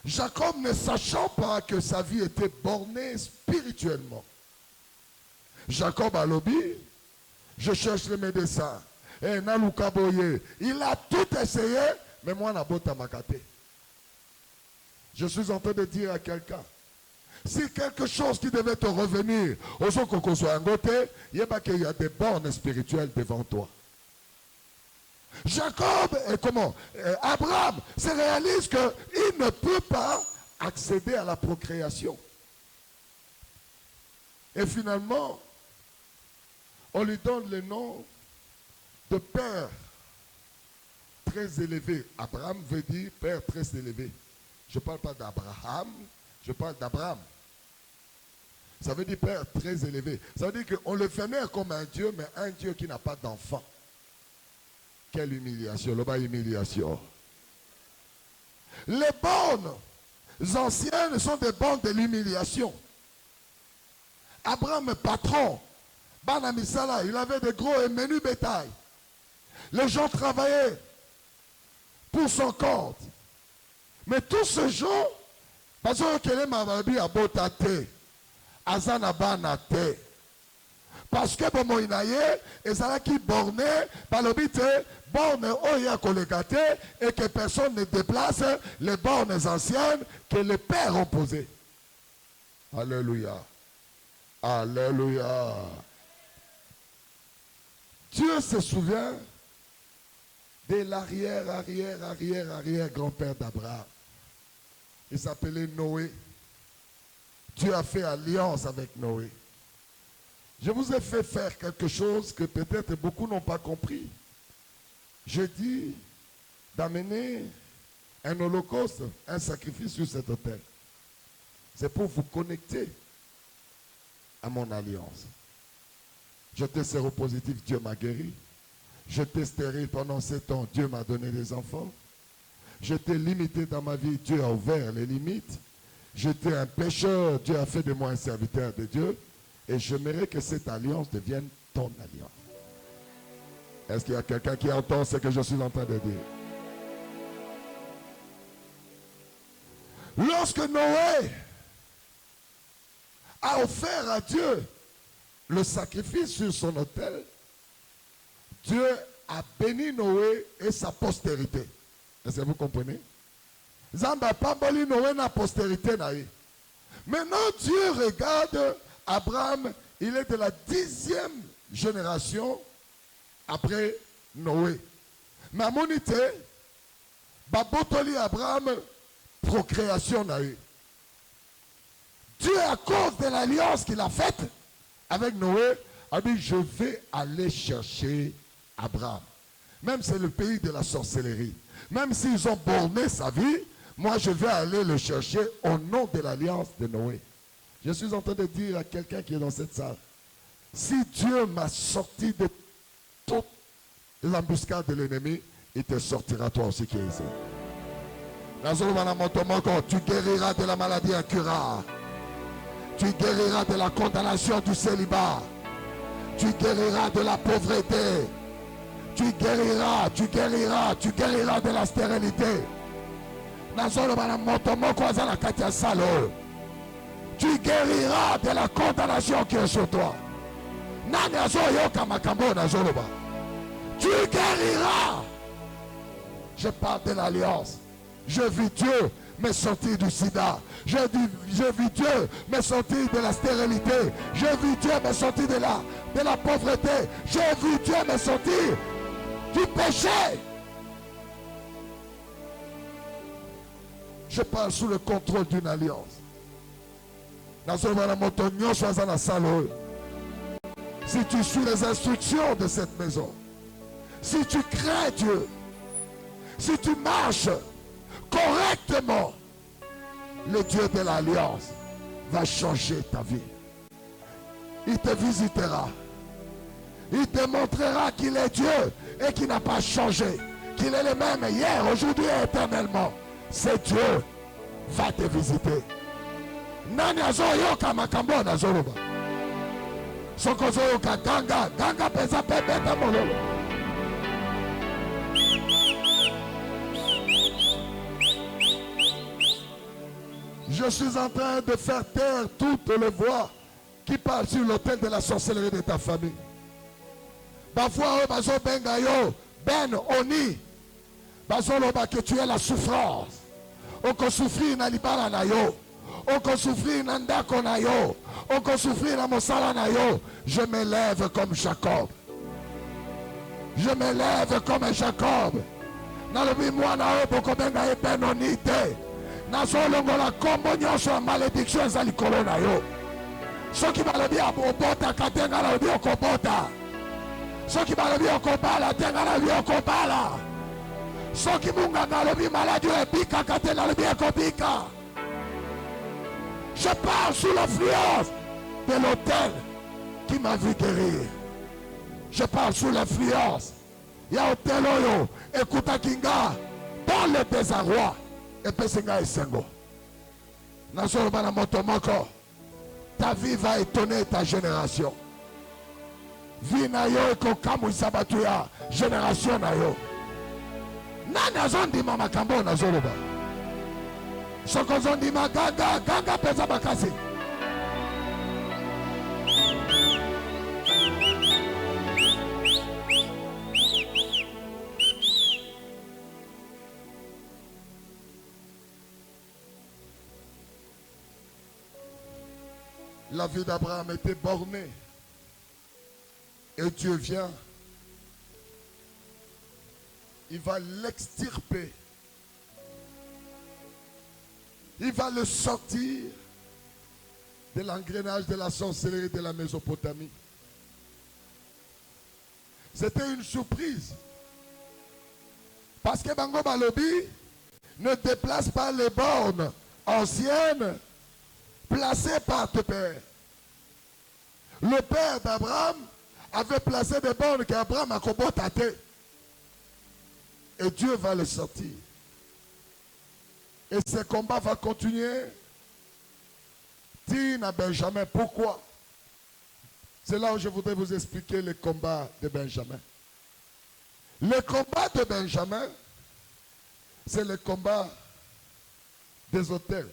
Jacob, ne sachant pas que sa vie était bornée spirituellement, Jacob a lobby, je cherche le médecin. Et Nalukaboye, il a tout essayé, mais moi, n'a pas makate. Je suis en train de dire à quelqu'un, si quelque chose qui devait te revenir, au son qu'on soit un côté, il y a des bornes spirituelles devant toi. Jacob et comment Abraham se réalise qu'il ne peut pas accéder à la procréation. Et finalement, on lui donne le nom de père très élevé. Abraham veut dire père très élevé. Je ne parle pas d'Abraham, je parle d'Abraham. Ça veut dire père très élevé. Ça veut dire qu'on le vénère comme un Dieu, mais un Dieu qui n'a pas d'enfant. Quelle humiliation, le bas humiliation. Les bornes anciennes sont des bornes de l'humiliation. Abraham, patron, Banamisala, il avait de gros et menus bétail. Les gens travaillaient pour son compte. Mais tous ces gens, parce que les mababi a botate, azana banate. Parce que bon moinaye, et ça qui borné, par le but borne oya kolekate et que personne ne déplace les bornes anciennes que les pères ont posées. Alléluia. Alléluia. Dieu se souvient de l'arrière grand-père d'Abraham. Il s'appelait Noé. Dieu a fait alliance avec Noé. Je vous ai fait faire quelque chose que peut-être beaucoup n'ont pas compris. Je dis d'amener un holocauste, un sacrifice sur cet autel. C'est pour vous connecter à mon alliance. J'étais séropositif, Dieu m'a guéri. J'étais stérile pendant 7 ans, Dieu m'a donné des enfants. J'étais limité dans ma vie, Dieu a ouvert les limites. J'étais un pécheur, Dieu a fait de moi un serviteur de Dieu. Et j'aimerais que cette alliance devienne ton alliance. Est-ce qu'il y a quelqu'un qui entend ce que je suis en train de dire? Lorsque Noé a offert à Dieu le sacrifice sur son autel, Dieu a béni Noé et sa postérité. Est-ce que vous comprenez? Zamba Pamboli Noé na postérité naïe. Maintenant Dieu regarde Abraham, il est de la 10e génération après Noé. Mais à mon été, Babotoli Abraham, procréation naïe. Dieu, à cause de l'alliance qu'il a faite avec Noé, a dit, je vais aller chercher Abraham. Même si c'est le pays de la sorcellerie. Même s'ils ont borné sa vie, moi je vais aller le chercher au nom de l'alliance de Noé. Je suis en train de dire à quelqu'un qui est dans cette salle, si Dieu m'a sorti de toute l'embuscade de l'ennemi, il te sortira toi aussi qui es ici. Tu guériras de la maladie incurable. Tu guériras de la condamnation du célibat. Tu guériras de la pauvreté. Tu guériras de la stérilité. Tu guériras de la condamnation qui est sur toi. Tu guériras. Je parle de l'alliance. Je vis Dieu me sortir du sida. Je vis Dieu me sortir de la stérilité. Je vis Dieu me sortir de la pauvreté. Je vis Dieu me sortir du péché. Je parle sous le contrôle d'une alliance. Si tu suis les instructions de cette maison, si tu crains Dieu, si tu marches correctement, le Dieu de l'alliance va changer ta vie. Il te visitera. Il te montrera qu'il est Dieu et qu'il n'a pas changé. Qu'il est le même hier, aujourd'hui et éternellement. C'est Dieu va te visiter. Nani azoyoka makambo na zoroba. Soko zoyoka ganga, ganga pesa pepeta mololo. Je suis en train de faire taire toutes les voix qui parlent sur l'autel de la sorcellerie de ta famille. Parfois, bazo benga yo, ben oni. Bazo loba que tu es la souffrance. On peut souffrir na libara na yo. On peut souffrir na ndako na yo. On peut souffrir na mosala na yo. Je me lève comme Jacob. Je me lève comme Jacob. Na lobi mwana yo boko benga ye ben oni te. Na solongo la kombo nyonso ya malédiction ezali likolo na yo. Soki balobi abobota katenga na lobi okobota. Soki balobi okobala tenga na lobi okobala. Soki munganga lobi maladi ebika katenga lobi ekobika. Je parle sous l'influence de l'autel qui m'a vu guérir. Je parle sous l'influence. Ya hôtel oyo ekuta kinga dans le désarroi. Et puis c'est un sengo. Ta vie va étonner ta génération. Vie na yo eko kamu isabatuya génération na yo. Nani azondima makambo na zoroba. Soko zondima ganga ganga pesa bakasi. La vie d'Abraham était bornée. Et Dieu vient. Il va l'extirper. Il va le sortir de l'engrenage de la sorcellerie de la Mésopotamie. C'était une surprise. Parce que Bango Balobi ne déplace pas les bornes anciennes placé par tes pères. Le père d'Abraham avait placé des bornes qu'Abraham a combattues. Et Dieu va les sortir. Et ce combat va continuer. Tina Benjamin, pourquoi? C'est là où je voudrais vous expliquer le combat de Benjamin. Le combat de Benjamin, c'est le combat des autels.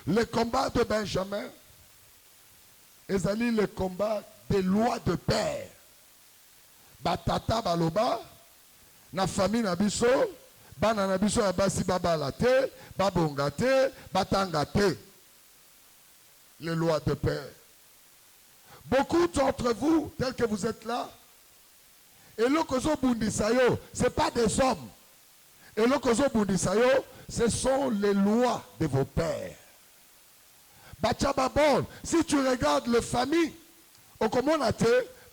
Le combat de Benjamin est le combat des lois de père. Batata baloba, na famille na biso, bana na biso abasi babalate, babongate, batangate. Les lois de père. Beaucoup d'entre vous, tels que vous êtes là, et l'okozo bundisayo, ce n'est pas des hommes. Et l'okozo bundisayo, ce sont les lois de vos pères. Si tu regardes les familles, au communauté,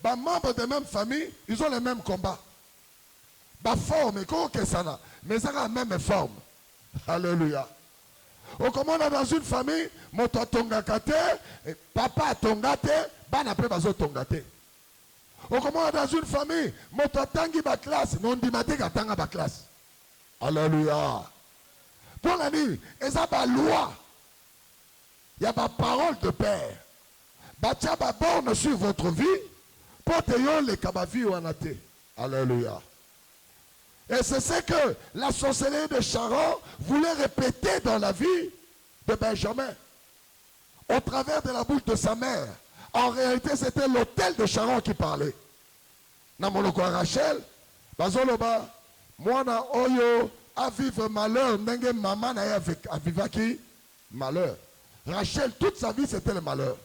les membres de la même famille, ils ont les mêmes combats. Forme, mais ils ont la même forme. Alléluia. Au communauté, dans une famille, moto tongakate, papa tongate, bana pe bazo tongate. Au communauté, dans une famille, moto tangi ba classe, non dimate katanga ba classe. Alléluia. Pour la nuit, ils ont la loi. Il y a ma parole de père. Batia ba borne sur votre vie. Portez-vous les kabavi ou anate. Alléluia. Et c'est ce que la sorcellerie de Charon voulait répéter dans la vie de Benjamin. Au travers de la bouche de sa mère. En réalité, c'était l'autel de Charon qui parlait. Namoloko Rachel. Bazoloba. Mwana oyo a vivre malheur. Nenge maman na a vivaki malheur. Rachel, toute sa vie, c'était le malheur.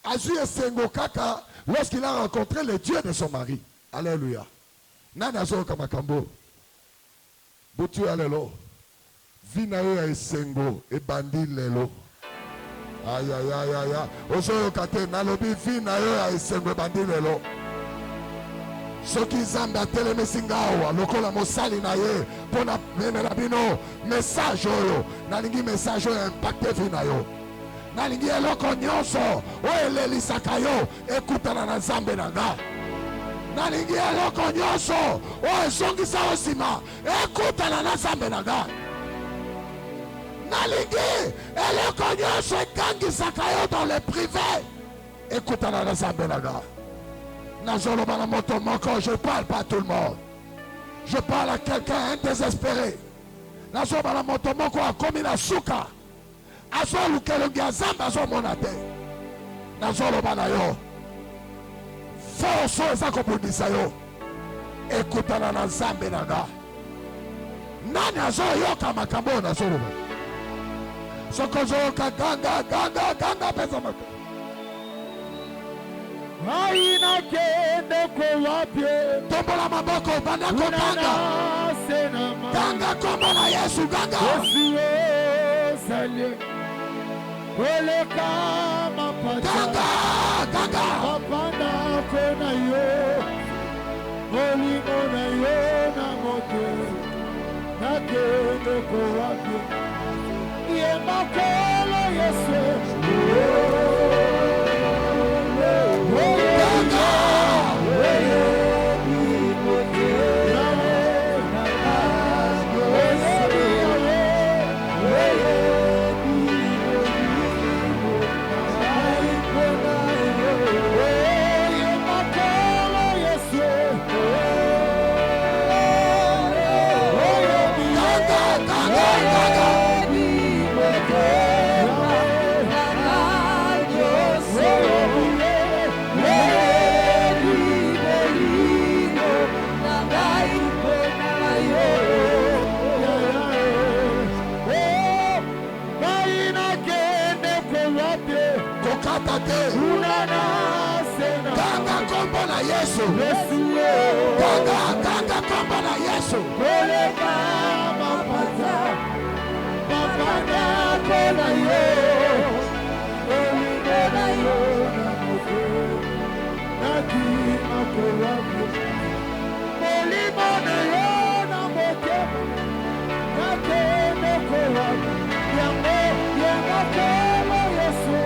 Azu et Sengokaka, lorsqu'il a rencontré le Dieu de son mari. Alléluia. Nanazo Kamakambo. Boutu Allélo. Vina yo ya esengo ebandi lelo. Aïe aïe aïe aïe. Ozo kate nalobi vina yo ya esengo ebandi lelo. Soki Nzambe atelemisi nga awa lokola mosali na ye mpona memela bino message oyo nalingi message oyo impacte vi na yo. Nalingi eloko nyonso oyo elelisaka yo ekutana na Nzambe na nga. Nalingi eloko nyonso oyo ezongisa yo nsima ekutana na Nzambe na nga. Nalingi eloko nyonso ekangisaka yo dans le privé ekutana na Nzambe na nga. Je ne parle pas à tout le monde. Je parle à quelqu'un un désespéré. Comme il a souka. Azolu kelongia zamba zo monate. Nazolo banayo. Force eza kobundisa yo. Ekutana na Nzambe naga. Nani azo yoka makambo na zolo. Soko zoka ganga pesa makambo. Aina kende kwa wapye Tombola maboko banda kotanga Ganga kombo na Yesu ganga Yesu salye Kwele kama pacha Ganga Mapanda kona yo Molimo na yo na mote Na kende kwa wapye Ye makolo Yesu Ganga kombo na Yesu Ganga kombo na Yesu Koleka mapata Mapanda kona yo Olinde na yo na moke Naki makorabu Molimo na yo na moke Nake mokorabu Yango kama Yesu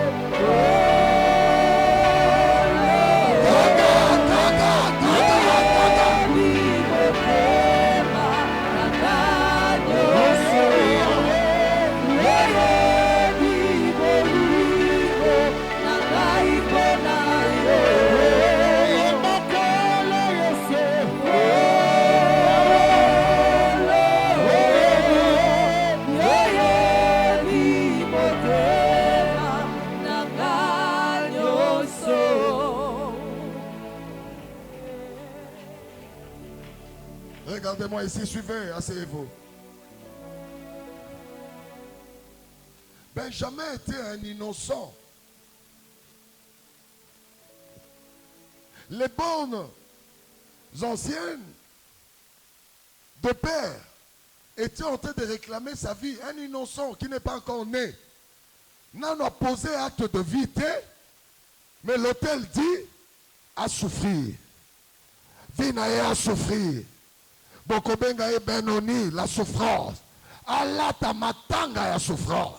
Regardez-moi ici, suivez, asseyez-vous. Benjamin était un innocent. Les bonnes anciennes de père étaient en train de réclamer sa vie. Un innocent qui n'est pas encore né. N'en a posé acte de vérité, mais l'autel dit à souffrir. Vinaye à souffrir. Bokobenga e benoni la souffrance. Alata matanga ya souffrance.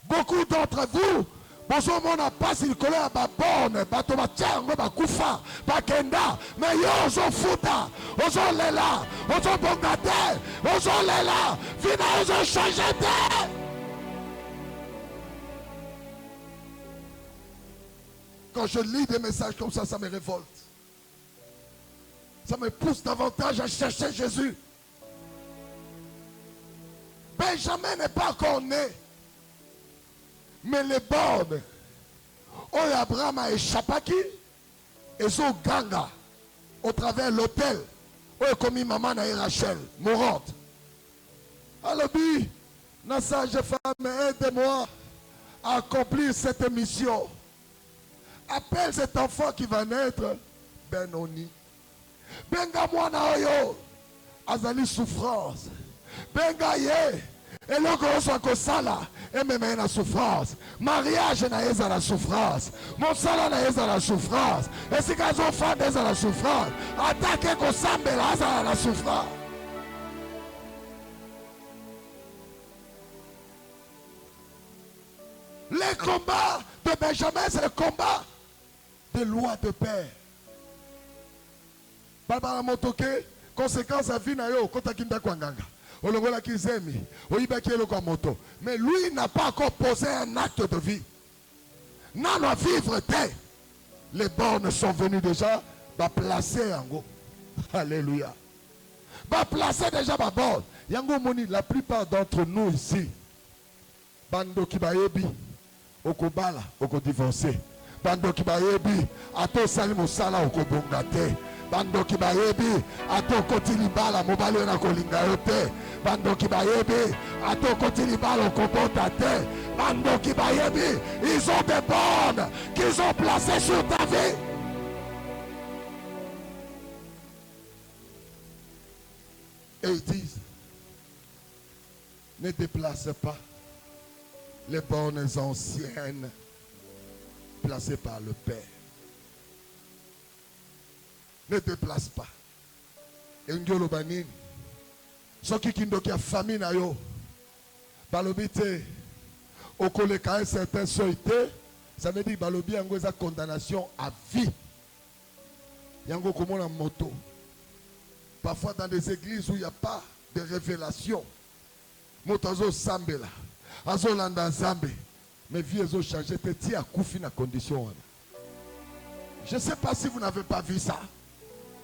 Beaucoup d'entre vous, bozo mona pasi likolo ya babone, bato batiango bakufa, bakenda, mais yo ozo futa, ozo lela, ozo bongate, ozo lela, vina ozo changete. Quand je lis des messages comme ça me révolte. Ça me pousse davantage à chercher Jésus. Benjamin n'est pas encore né. Mais les bornes, où Abraham a échappé, et sont ganga, au travers de l'hôtel, où est commis maman et Rachel, mourante. Alors, na sage femme, aide-moi à accomplir cette mission. Appelle cet enfant qui va naître, Benoni. Benga mwana oyo azali souffrance. Benga ye Et là, quand on soit ça là, et même la souffrance. Mariage n'a pas la souffrance. Mon salaire n'a pas la souffrance. Et si quand on fait des la souffrance, attaquer qu'on semble là, la souffrance. Les combats de Benjamin, c'est le combat des lois de paix. Barbara Motoke, conséquence à vie na yo, kota kinda kwanganga. Olongola kizemi, oibaki eloko moto. Mais lui n'a pas encore posé un acte de vie. Non, à vivre té. Les bornes sont venus déjà, va placer yango. Alléluia. Va placer déjà ma borne. Yango moni, la plupart d'entre nous ici, bando kibayebi, okobala, okodivorcer. Bando kibayebi, ato sali mosala okobongate. Bando kibayebi, ato kotili bala mobali na kolinga yote. Bando kibayebi, ato kotili bala okobota te. Bando kibayebi, ils ont des bornes qu'ils ont placées sur ta vie. Et ils disent, ne déplace pas les bornes anciennes placées par le Père. Ne déplace pas. Et ngolo banini. Soki kindoki a famille na yo. Balobite okoleka un certain seuil, ça veut dire balobi yango eza condamnation à vie. Yango komona moto. Parfois dans des églises où il n'y a pas de révélation. Moto azo sambela. Azo landa zambe. Mais vie azo changé te ti a koufi na condition. Je ne sais pas si vous n'avez pas vu ça.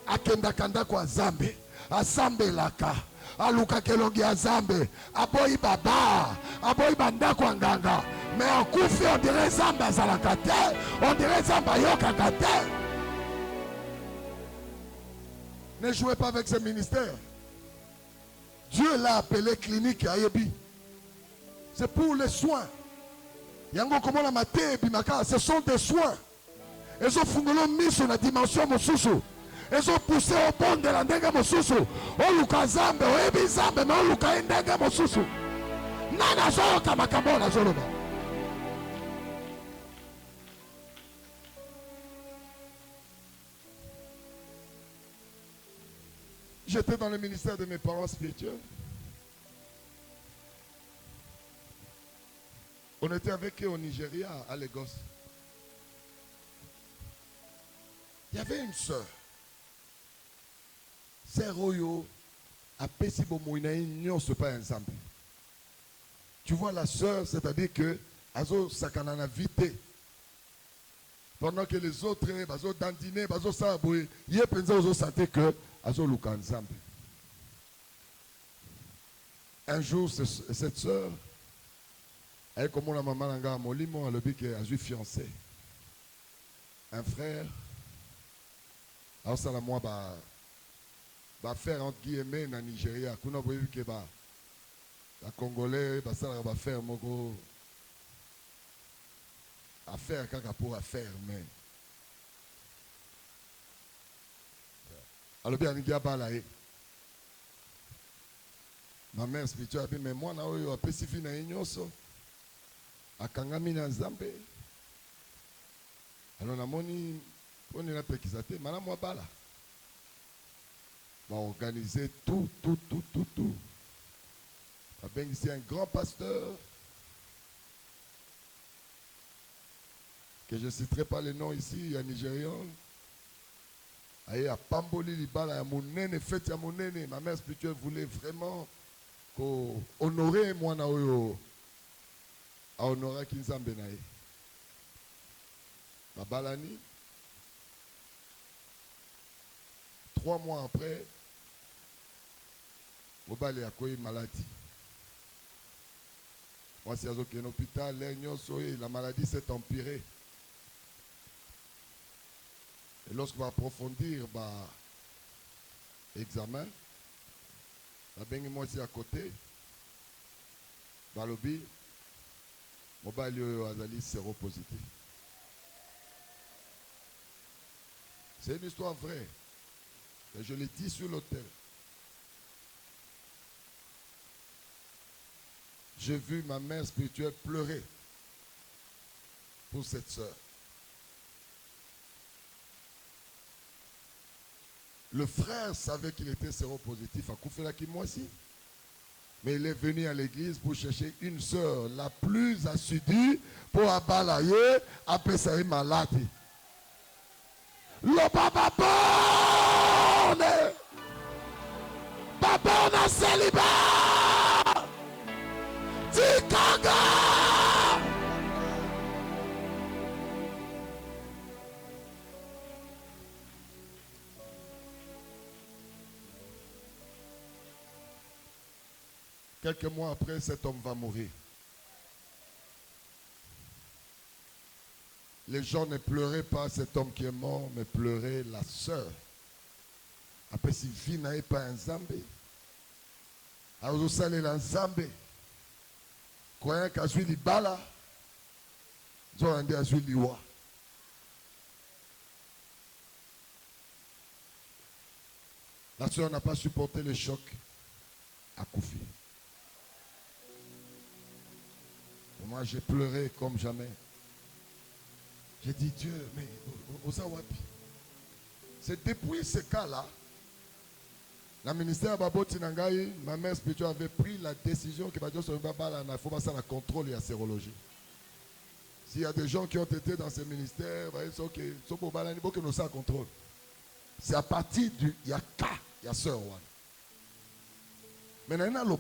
Akenda kanda kwa zambe. Asambe laka. Aluka kelongi a zambe. Aboyi baba. Aboyi banda kwa nganga. Mais en koufi on dirait zambe azalakate. On dirait zambe yokakate. Ne jouez pas avec ce ministère. Dieu l'a appelé clinique à Yebi. C'est pour les soins. Yango komo la maté bimaka, ce sont des soins. Ils ont fungolo mis sur la dimension mosusu. Ils ont poussé au pont de la ndenge mosusu. O luka zambe, o ebi zambe, mais o luka ndenge mosusu. Nana zo kamakambo na zoloba. J'étais dans le ministère de mes parents spirituels. On était avec eux au Nigeria, à Lagos. Il y avait une sœur. Sœur Oyo, à Pessibomoina, non, ce n'est pas ensemble. Tu vois la sœur, c'est-à-dire que Azo Sakanana vité. Pendant que les autres, Azo Dandine, Azo Saboué, il y a pensé aux santé que Azo Luka ensemble. Un jour, cette sœur, elle comme la maman Nanga Molimo, elle a dit qu'elle a eu fiancé. Un frère, alors ça la moi va faire entre guillemets dans Nigeria. Kuna voyez que la Congolais, ça va faire mon gros affaire quand pour affaire mais. Alors bien il y a balaye. Ma mère spirituelle a dit mais moi na oyo apesifi na nyonso. Akangami na Nzambe. Alors namoni on est là pékisate madame moi bala. Va organiser tout. C'est un grand pasteur que je ne citerai pas le nom ici, un Nigérian. Aïe à Pamboli Libala, à Mounene, fête à Mounene. Ma mère spirituelle voulait vraiment honorer moi na oyo. À honorer Kinzambe nae. Babalani. 3 mois après, Mobali a eu maladie. Moi, si j'ai un hôpital, la maladie s'est empirée. Et lorsqu'on va approfondir l'examen, moi ici à côté, Balobi, Mobali Azali séropositif. C'est une histoire vraie. Et je l'ai dit sur l'autel. j'ai vu ma mère spirituelle pleurer pour cette sœur. Le frère savait qu'il était séropositif à Koufelaki, moi aussi. Mais il est venu à l'église pour chercher une sœur la plus assidue pour abalayer après ça est malade. Le papa bonne! Papa on a célibat! Tikanga! Quelques mois après, cet homme va mourir. Les gens ne pleuraient pas cet homme qui est mort, mais pleuraient la sœur. Après, si vie n'avait pas un Zambé, alors vous allez dans Zambé, croyant qu'à celui libala, ils ont rendu à celui liwa. La sœur n'a pas supporté le choc à Koufi. Moi, j'ai pleuré comme jamais. J'ai dit, Dieu, mais Osawapi. C'est depuis ce cas-là, le ministère Babo Tinangaï, ma mère spirituelle avait pris la décision qu'il ne faut pas ça la contrôle et la sérologie. S'il y a des gens qui ont été dans ce ministère, c'est à partir du Yaka, Yasseur. Maintenant,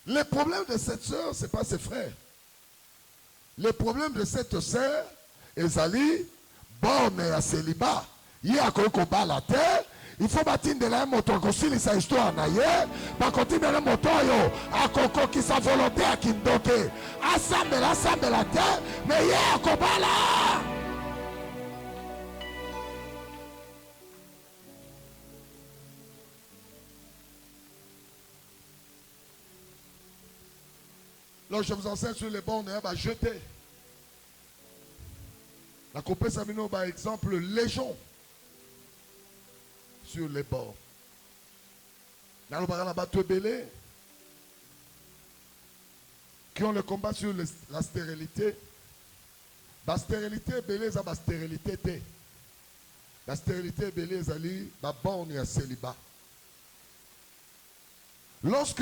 le problème de cette soeur, ce n'est pas ses frères. Le problème de cette soeur, Ezali, bonne et à célibat, il y a un la terre, il faut bâtir de la moto, concilier sa histoire en ailleurs, par contre, de la moto, à Coco qui sa volonté à Kindoke, assemble la terre, mais il y a un combat là. Donc je vous enseigne sur les bords, on va jeter. La Copé Samino, par exemple, légion sur les bords. Dans le Baranaba Tebele, qui ont le combat sur la stérilité. La stérilité, belé, ça va stérilité. La stérilité, belé, ça li, la borne et la célibat. Lorsque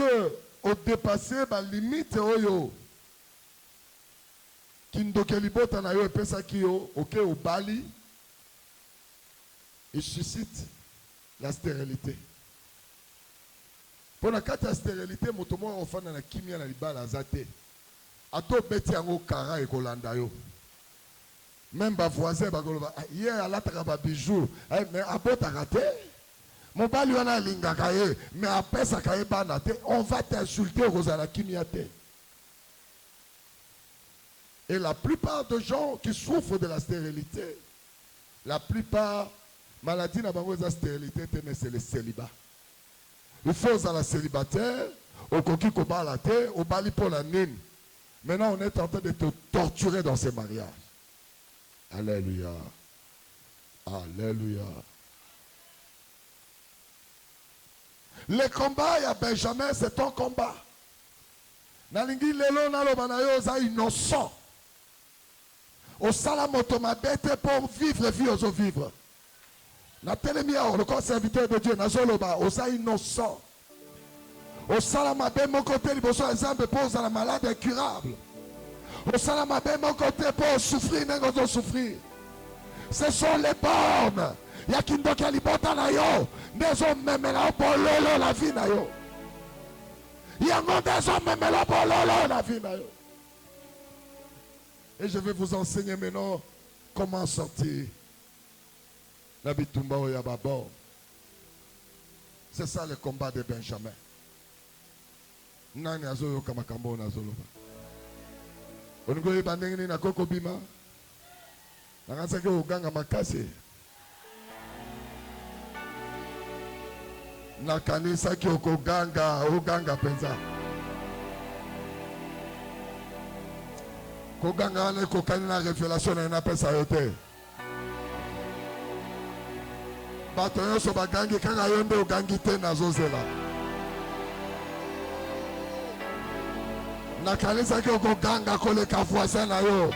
au dépassé la limite oyo kindokelibotan na yo epesa ki yo oke au bali il suscite la stérilité. Pour la carte de stérilité motomo ofana na kimia na libala azate ato beti yango kara e kolanda yo même ba voisin ba koloba hier alataka ba bijou mais abotaka te. Mon bali wana lingaka ye, mais après ça kaye bana te, on va t'insulter aux kimia-te. Et la plupart des gens qui souffrent de la stérilité, la plupart maladie n'a pas de stérilité, mais c'est le célibat. Il faut à la célibataire, au coquille qu'on bat la terre, au bali pour la nine. Maintenant, on est en train de te torturer dans ces mariages. Alléluia. Alléluia. Le combat, il y a Benjamin, c'est ton combat. Nalingi lelo nalobanayo za innocent. Au salamotomabete pour vivre la vie aux vivre. Na telemia le corps serviteur de Dieu nazoloba osa innocent. Au salamabe mon côté liboso exemple pour la malade incurable. Au salamabe mon côté pour souffrir n'engo souffrir. Ce sont les bornes. Il y a qui ne doit libota na yo. Des hommes même là pour lolo la vie na yo. Il y a des hommes même là pour lolo la vie na yo. Et je vais vous enseigner maintenant comment sortir. La bitumba au yababo. C'est ça le combat de Benjamin. Nani azoyo kamakambo na zoloba. Ongo ibandengini na koko bima. Nakasake uganga makasi. Na kanisa ki okoganga uganga penza. Koganga ne kokani na révélation na pesa yote. Bato yoso bagangi kanga yonde ugangi te na zozela. Nakanisaki okoganga koleka voisin na yo.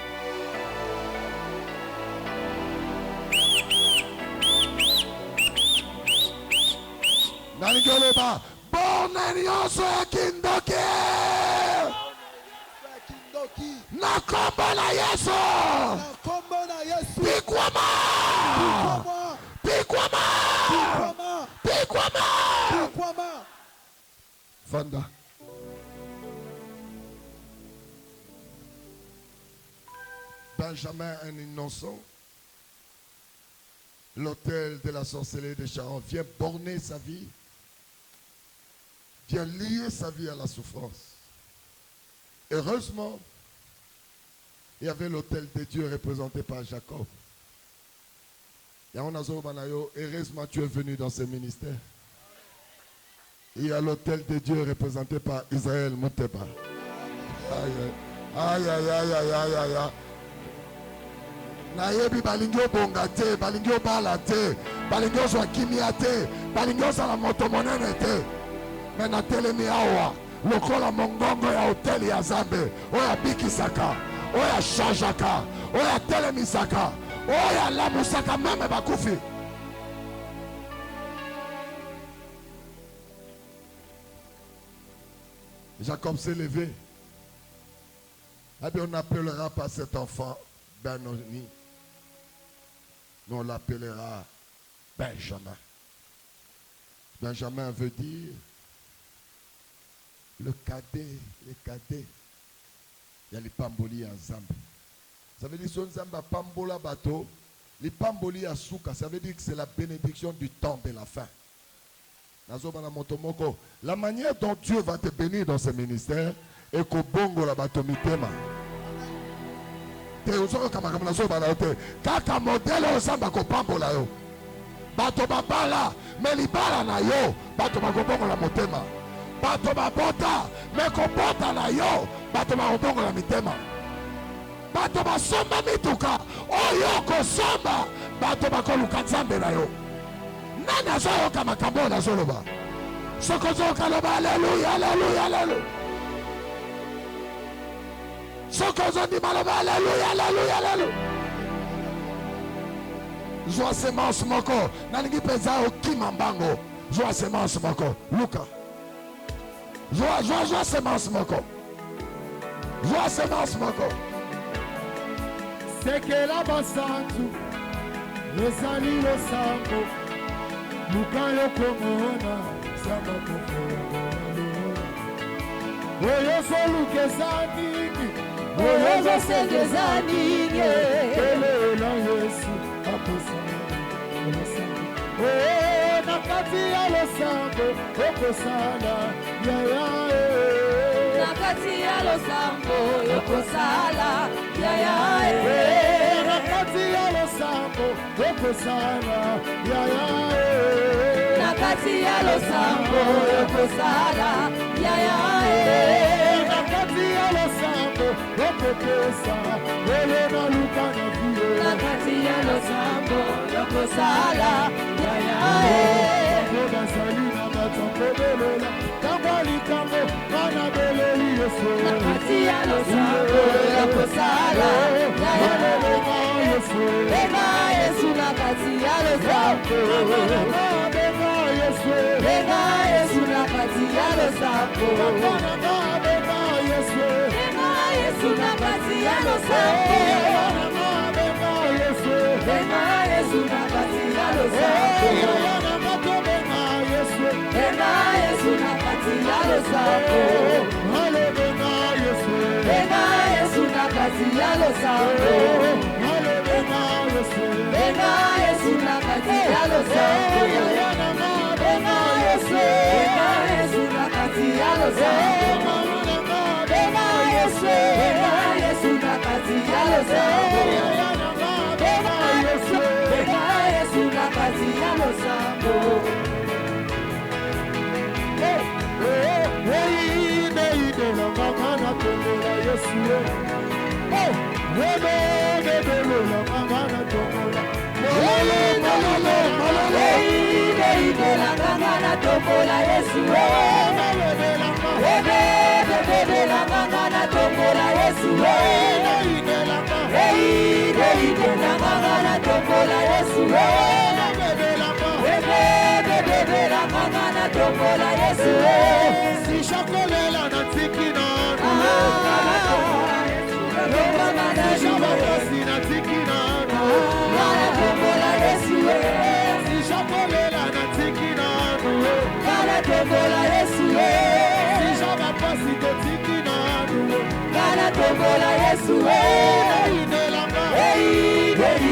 Nalingi oloba borne nyonso ya kindoki na kombo na Yesu pikwama pikwama pikwama. Vanda. Benjamin, un innocent, l'autel de la sorcellerie de Charon, vient borner sa vie, vient lier sa vie à la souffrance. Heureusement, il y avait l'autel de Dieu représenté par Jacob. Heureusement, tu es venu dans ce ministère. Il y a l'autel de Dieu représenté par Israël Mouteba. Aïe, aïe, aïe, aïe, aïe, aïe, aïe. Nayebi balingio bongate, balingio balate, balingio zwa kimia-te, balingio sala moto monene te. Mena telemi awa, lokola mongongo ya hoteli ya Zambe, oya bikisaka, oya shajaka, oya telemisaka, oya lamusaka meme bakufi. Jacob s'est levé. Eh bien, on n'appellera pas cet enfant Benoni. Nous on l'appellera Benjamin. Benjamin veut dire le cadet, les cadets. Il y a les pamboli en Zambie. Ça veut dire que si on pambola bateau, les pamboli à souka, ça veut dire que c'est la bénédiction du temps de la fin. La manière dont Dieu va te bénir dans ce ministère est qu'au bongo la bateau mitema. Kaka modèle osamba ko pambola yo. Bato babala, mais libala na yo, bato bakobongo la motema. Bato babota, mais kobota na yo, bato bakobongo la mitema. Bato basomba mituka, oyo kosomba, bato bakoluka nzambe na yo. Nani azoyoka makambo na zoloba? Sokozoka loba, alléluia, alléluia, alléluia. Sokozondi maloba, alléluia, alléluia, alléluia. Joa semence moko, nalingi peza okima mbango. Joa semence moko, Luka. Joa semence moko. Joa semence moko. Sekela basantu, ezali losango. Luka yokomona, samba kofola. Oyo soluka nini, oyo sengeza nini, elela Yesu aposana. Nakati ya losango, okosala, yaya nakati ya losango, okosala, yaya nakati ya losango, okosala, yaya nakati ya losango, okosala, yaya nakati ya losango, okopesa, elena luka na vie nakati ya losango, okosala, yaya basali na batambobelela tamba likambo mana beleli Yesu nakati ya losango, okosala, yaya Bega Yesu nakati ya losango, bega Yesu Bega Yesu nakati ya losango, bega Yesu Bega Yesu nakati ya losango, bega Yesu Bega Yesu nakati ya losango, bega Yesu Bega Yesu nakati ya losango, bega Yesu Bega Yesu nakati ya losango, bega Yesu Bega Yesu nakati ya losango, Bega Yesu, Bega Yesu nakati ya losango, Bega Yesu, Bega Yesu nakati ya losango, Bega Yesu, Bega Yesu nakati ya losango. Tombola Yesu, tombola Yesu Si chakolela na tiki nanu Si chabakasi na tiki nanu Ngana tombola Yesu Si chakolela na tiki nanu Ngana tombola Yesu Si chabakasi to tiki nanu Ngana tombola Yesu Inelanga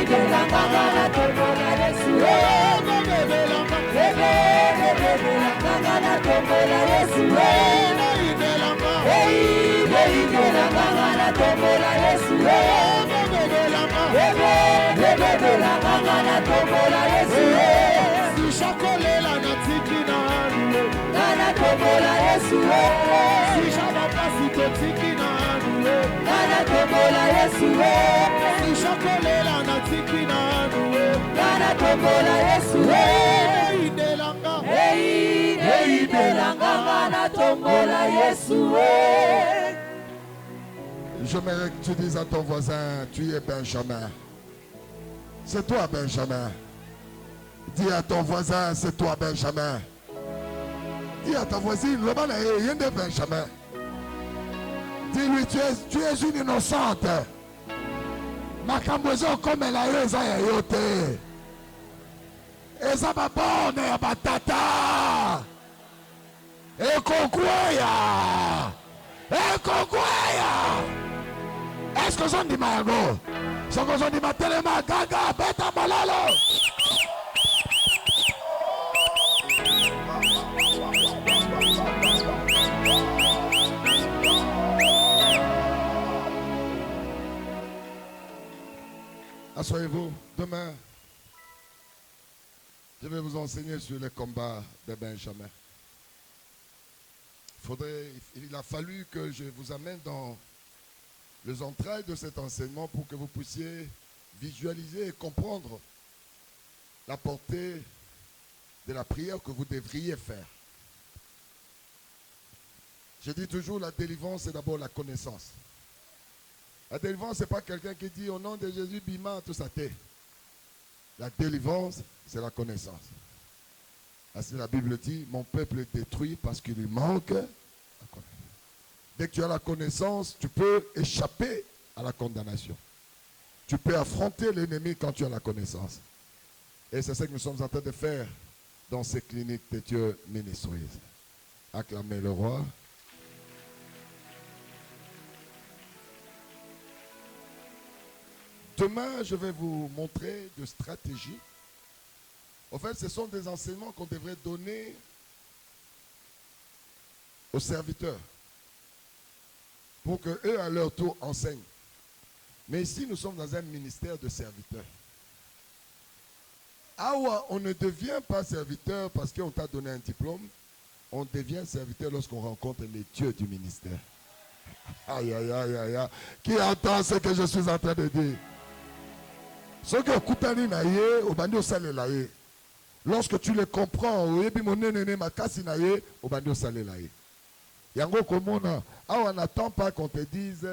Delanga ngana tombola Yesu Bebelanga Delanga ngana tombola Yesu Inelanga Delanga ngana tombola Yesu Bebelanga Delanga ngana tombola Yesu Si chakolela na tiki nanu Ngana tombola Yesu Si chabakasi to tiki nanu Ngana tombola Yesu Si chakolela na tiki nanu Ngana tombola Yesu Inelanga Delanga ngana tombola Yesu J'aimerais que tu dises à ton voisin, tu es Benjamin. C'est toi Benjamin. Dis à ton voisin, c'est toi Benjamin. Dis à ta voisine, le mal est rien de Benjamin. Dis-lui, tu es une innocente. Ma camboison comme elle a eu, ça y a yoté. Et ça va bonne et batata. Et konkwaya. Et konkwaya. Est-ce que j'en dis ma yago? Est-ce que j'en dis ma téléma gaga beta malalo? Asseyez-vous. Demain, je vais vous enseigner sur les combats de Benjamin. Il a fallu que je vous amène dans les entrailles de cet enseignement pour que vous puissiez visualiser et comprendre la portée de la prière que vous devriez faire. Je dis toujours, la délivrance, c'est d'abord la connaissance. La délivrance, ce n'est pas quelqu'un qui dit au nom de Jésus, bima, tout ça. La délivrance, c'est la connaissance. Ainsi la Bible dit, mon peuple est détruit parce qu'il lui manque la connaissance. Dès que tu as la connaissance, tu peux échapper à la condamnation. Tu peux affronter l'ennemi quand tu as la connaissance. Et c'est ce que nous sommes en train de faire dans ces cliniques de Dieu ministries. Acclamez le roi. Demain, je vais vous montrer des stratégies. En fait, ce sont des enseignements qu'on devrait donner aux serviteurs pour qu'eux, à leur tour, enseignent. Mais ici, nous sommes dans un ministère de serviteurs. Ah, on ne devient pas serviteur parce qu'on t'a donné un diplôme. On devient serviteur lorsqu'on rencontre les dieux du ministère. Aïe, aïe, aïe, aïe, aïe. Qui entend ce que je suis en train de dire? Ce que Koutani naye, au bandi au salé laye. Lorsque tu le comprends, au yebi mon néné makasi naye, au bandi au salé laye. Yango komona, on n'attend pas qu'on te dise,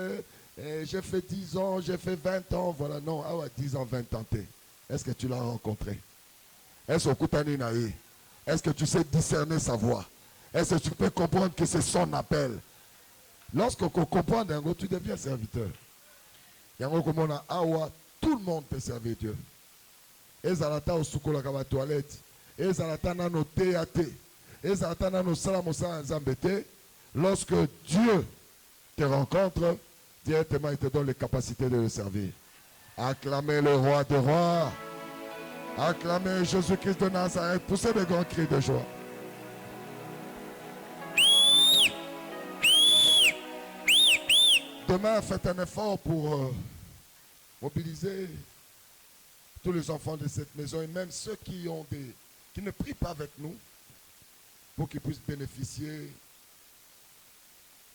j'ai fait 10 ans, j'ai fait 20 ans, voilà, non, 10 ans, 20 ans, est-ce que tu l'as rencontré? Est-ce que Koutani naye? Est-ce que tu sais discerner sa voix? Est-ce que tu peux comprendre que c'est son appel? Lorsqu'on comprend Yango, tu deviens serviteur. Yango komona, tout le monde peut servir Dieu. Ezalata au soukola kaba toilette. Ezalata nano théâté. Ezalata nano salamosa nzambete. Lorsque Dieu te rencontre, directement il te donne les capacités de le servir. Acclamez le roi des rois. Acclamez Jésus-Christ de Nazareth. Poussez des grands cris de joie. Demain, faites un effort pour mobiliser tous les enfants de cette maison et même ceux qui ne prient pas avec nous pour qu'ils puissent bénéficier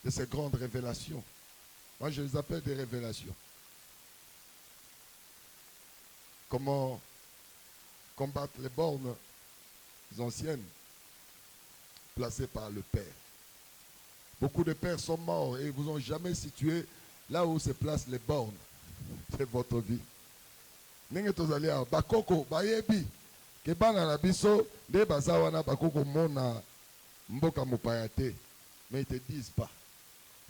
de ces grandes révélations. Moi, je les appelle des révélations. Comment combattre les bornes anciennes placées par le Père. Beaucoup de pères sont morts et ils ne vous ont jamais situé là où se placent les bornes. C'est votre vie. Nenge tozali a bakoko bayebi ke bana na biso de bazawana bakoko mona mboka mopaya te, mais ils te disent pas.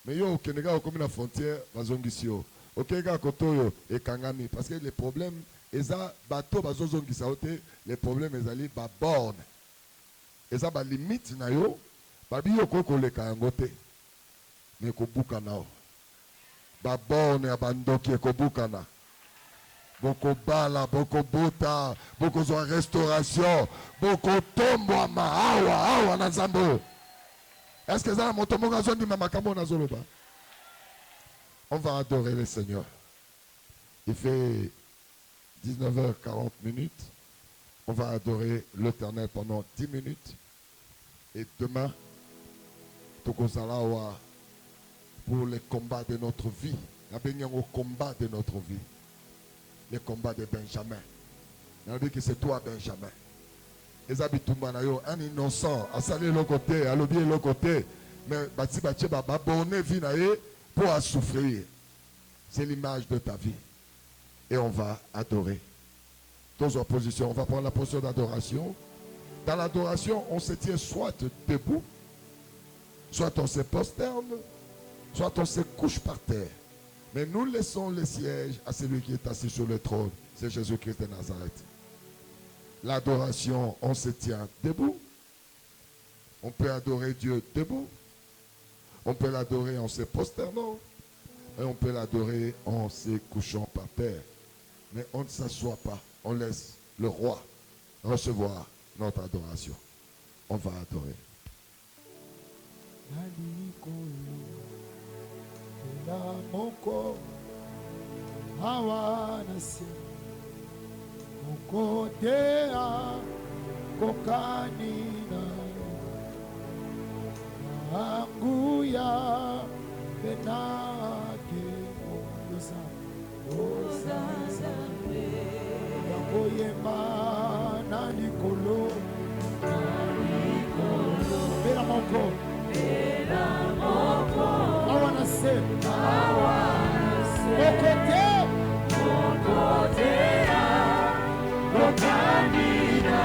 Mais yo okendeka comme la frontière bazongisi yo. Okeka kotoyo ekangami parce que les problèmes eza bato bazozongisa te, les problèmes ezali ba borne. Eza ba limite na yo, babi yo koleka yango te. Mais kobuka nao. Ba borne ya bandoki ekobukana. Boko bala, boko bota, boko zo restauration, boko tombo awa na zambo. Est-ce que ça motomonga zondi makambo na zoloba? On va adorer le Seigneur. Il fait 19h40. On va adorer l'Éternel pendant 10 minutes. Et demain, Tokozalawa pour les combats de notre vie. Au combat de notre vie. Les combats de Benjamin. On dit que c'est toi, Benjamin. Un innocent, à saluer l'autre côté, à l'oublier l'autre côté, mais pour souffrir. C'est l'image de ta vie. Et on va adorer. Dans en position, on va prendre la position d'adoration. Dans l'adoration, on se tient soit debout, soit on se posterne, soit on se couche par terre. Mais nous laissons le siège à celui qui est assis sur le trône. C'est Jésus-Christ de Nazareth. L'adoration, on se tient debout. On peut adorer Dieu debout. On peut l'adorer en se prosternant. Et on peut l'adorer en se couchant par terre. Mais on ne s'assoit pas. On laisse le roi recevoir notre adoration. On va adorer. Kotea kokanina anguya benake oza yakoyema na likolo bela moko awana se kokotea kokanina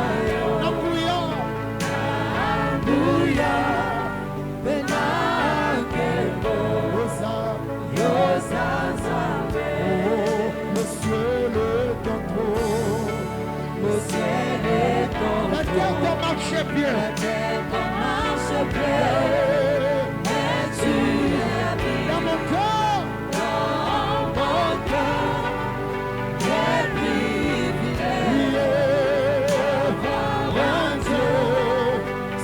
anguya benake oza yozazambe le ciel est ton trône, le ciel est ton trône. La terre te marche bien, la terre te marche bien. Mais tu es bien dans mon cœur, j'ai privilège d'avoir un Dieu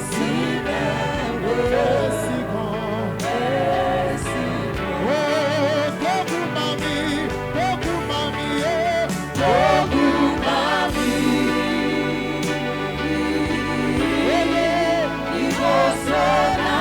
si merveilleux, si grand et si bon. Oh, Togu Mami, Togu Mami, Ele, Ivoso na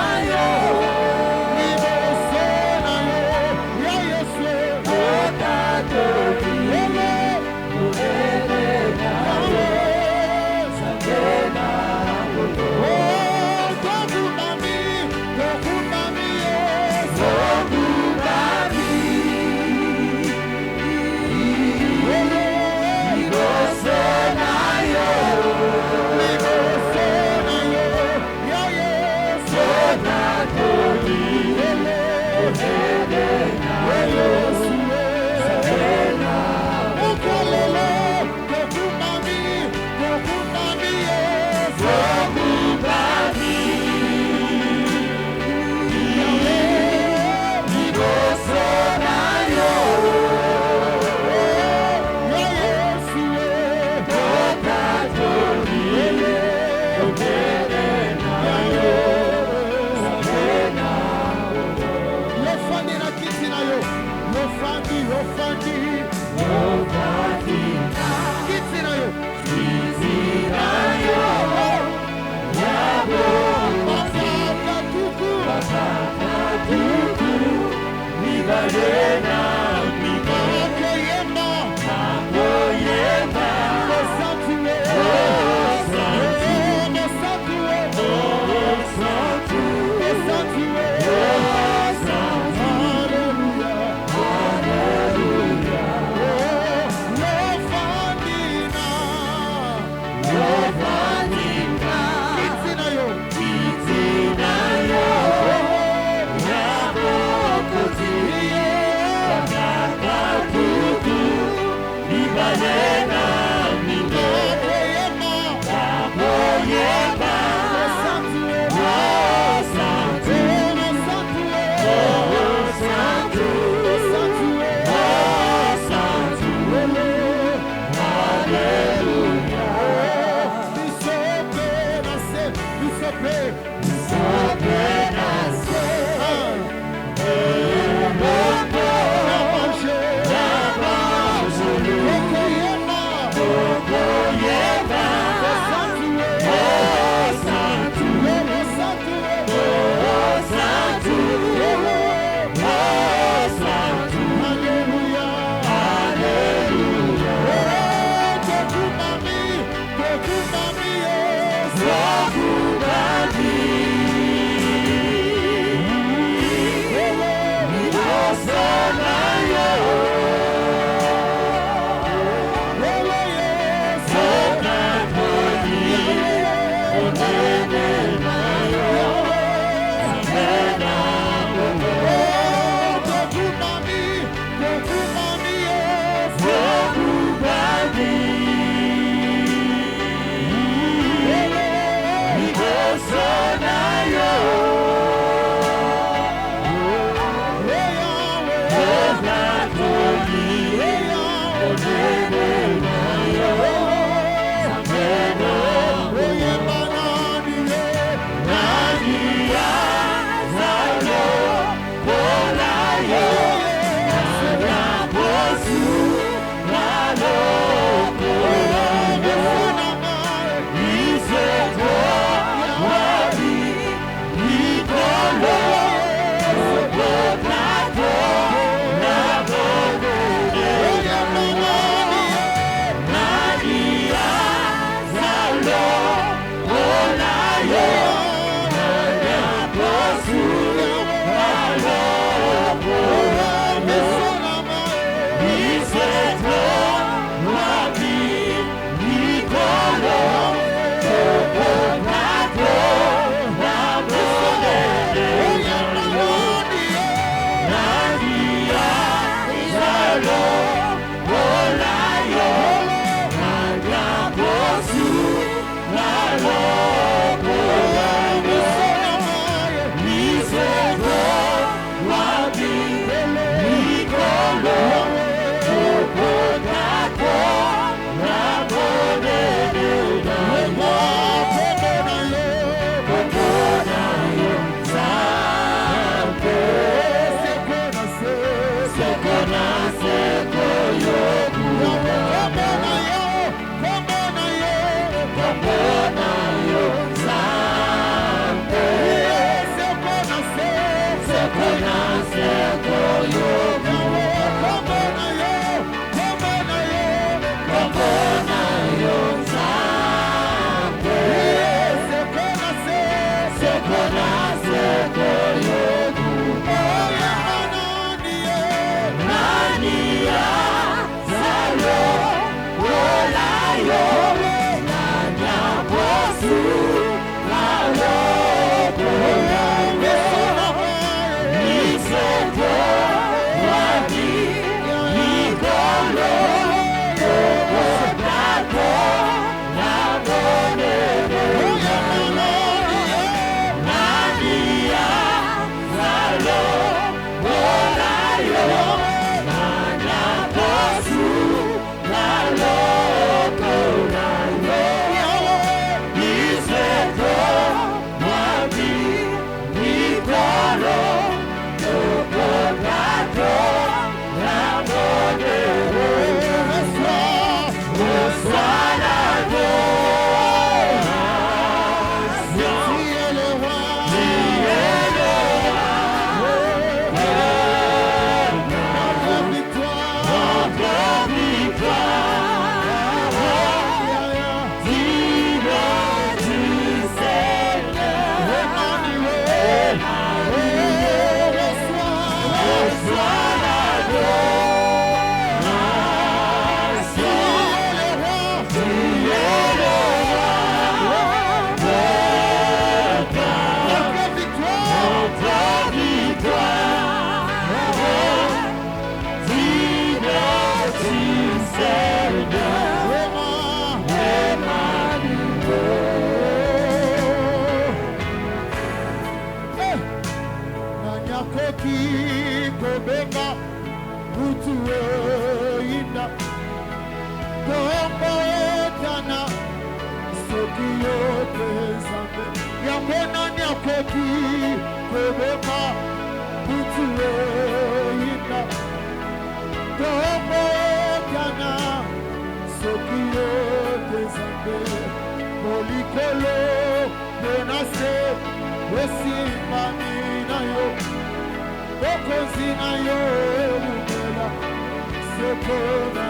Sekona,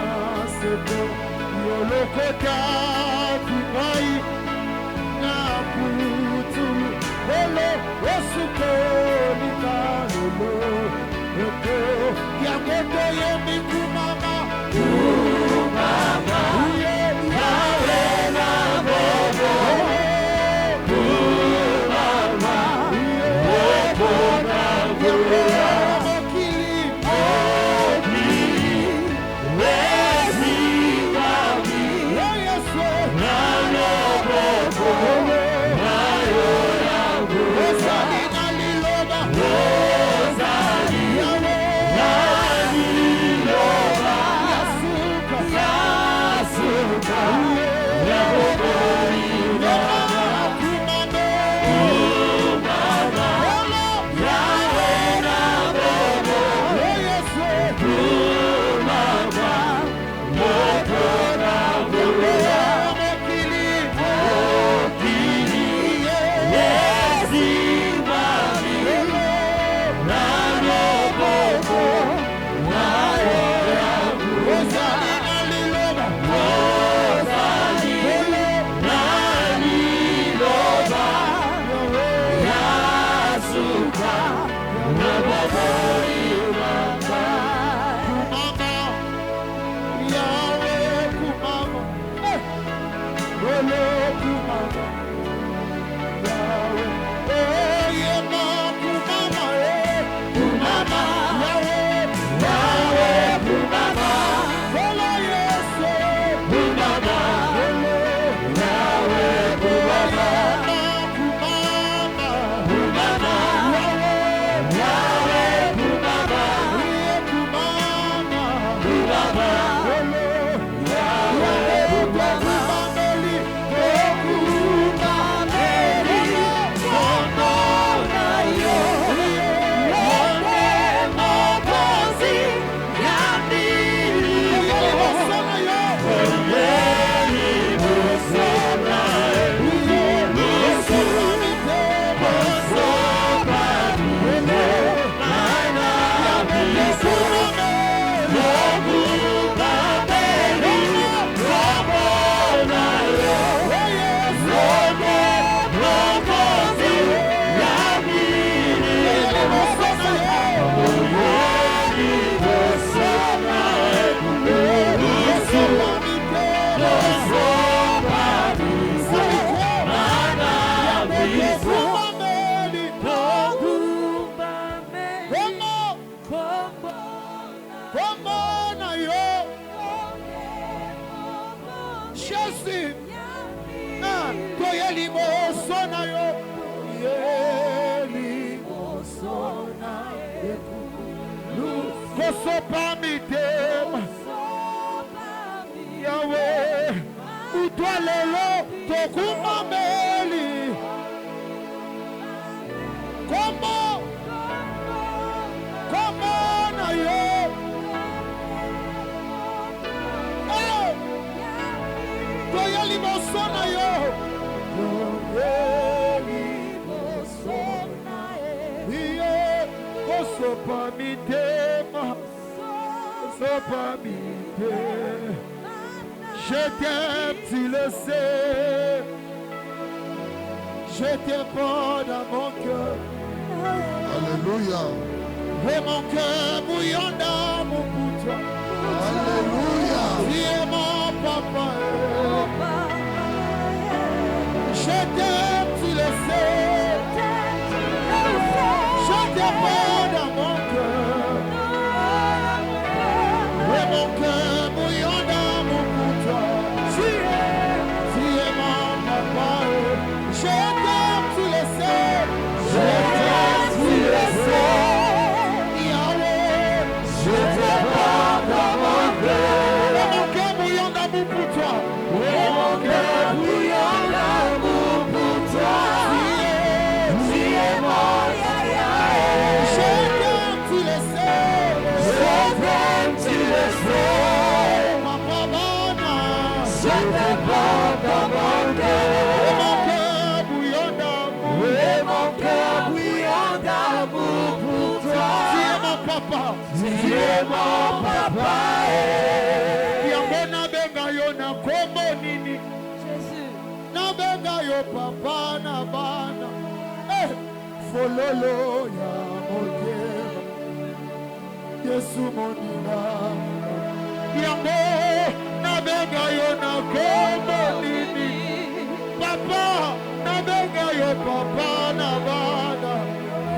sekona, yo lokota, Yahweh, toi lelo, tokumameli. Comment na yo? Oh, toya liboso na yo. Sopa mi tema, sopa mi tema. Je t'aime, tu le sais. Je t'aime pas dans mon cœur. Alléluia. Et mon cœur bouillon d'amour pour toi. Alléluia. Tu es mon papa. Je t'aime, tu le sais. Je t'aime pas dans mon cœur. Et mon cœur bouillon d'amour pour toi. Tu es mon papa. Je t'aime, tu le sais. Je t'aime, tu le sais. Yahweh, je t'aime pas dans mon cœur. Et mon cœur bouillon d'amour pour toi. Et mon cœur bouillon d'amour pour toi. Tu es mon yaya. Je t'aime, tu le sais. Je t'aime, tu le sais. Papa Bana. Je t'aime pas dans mon cœur. Et mon cœur bouillon d'amour. Et mon cœur bouillon d'amour pour toi. Tu es mon papa. Tu es mon papa. Yango na benga yo na kombo nini. Na benga yo papa na bana. Fololo ya mokera. Yesu moninga. Yango na benga yo na kombo nini. Papa na benga yo papa na bana.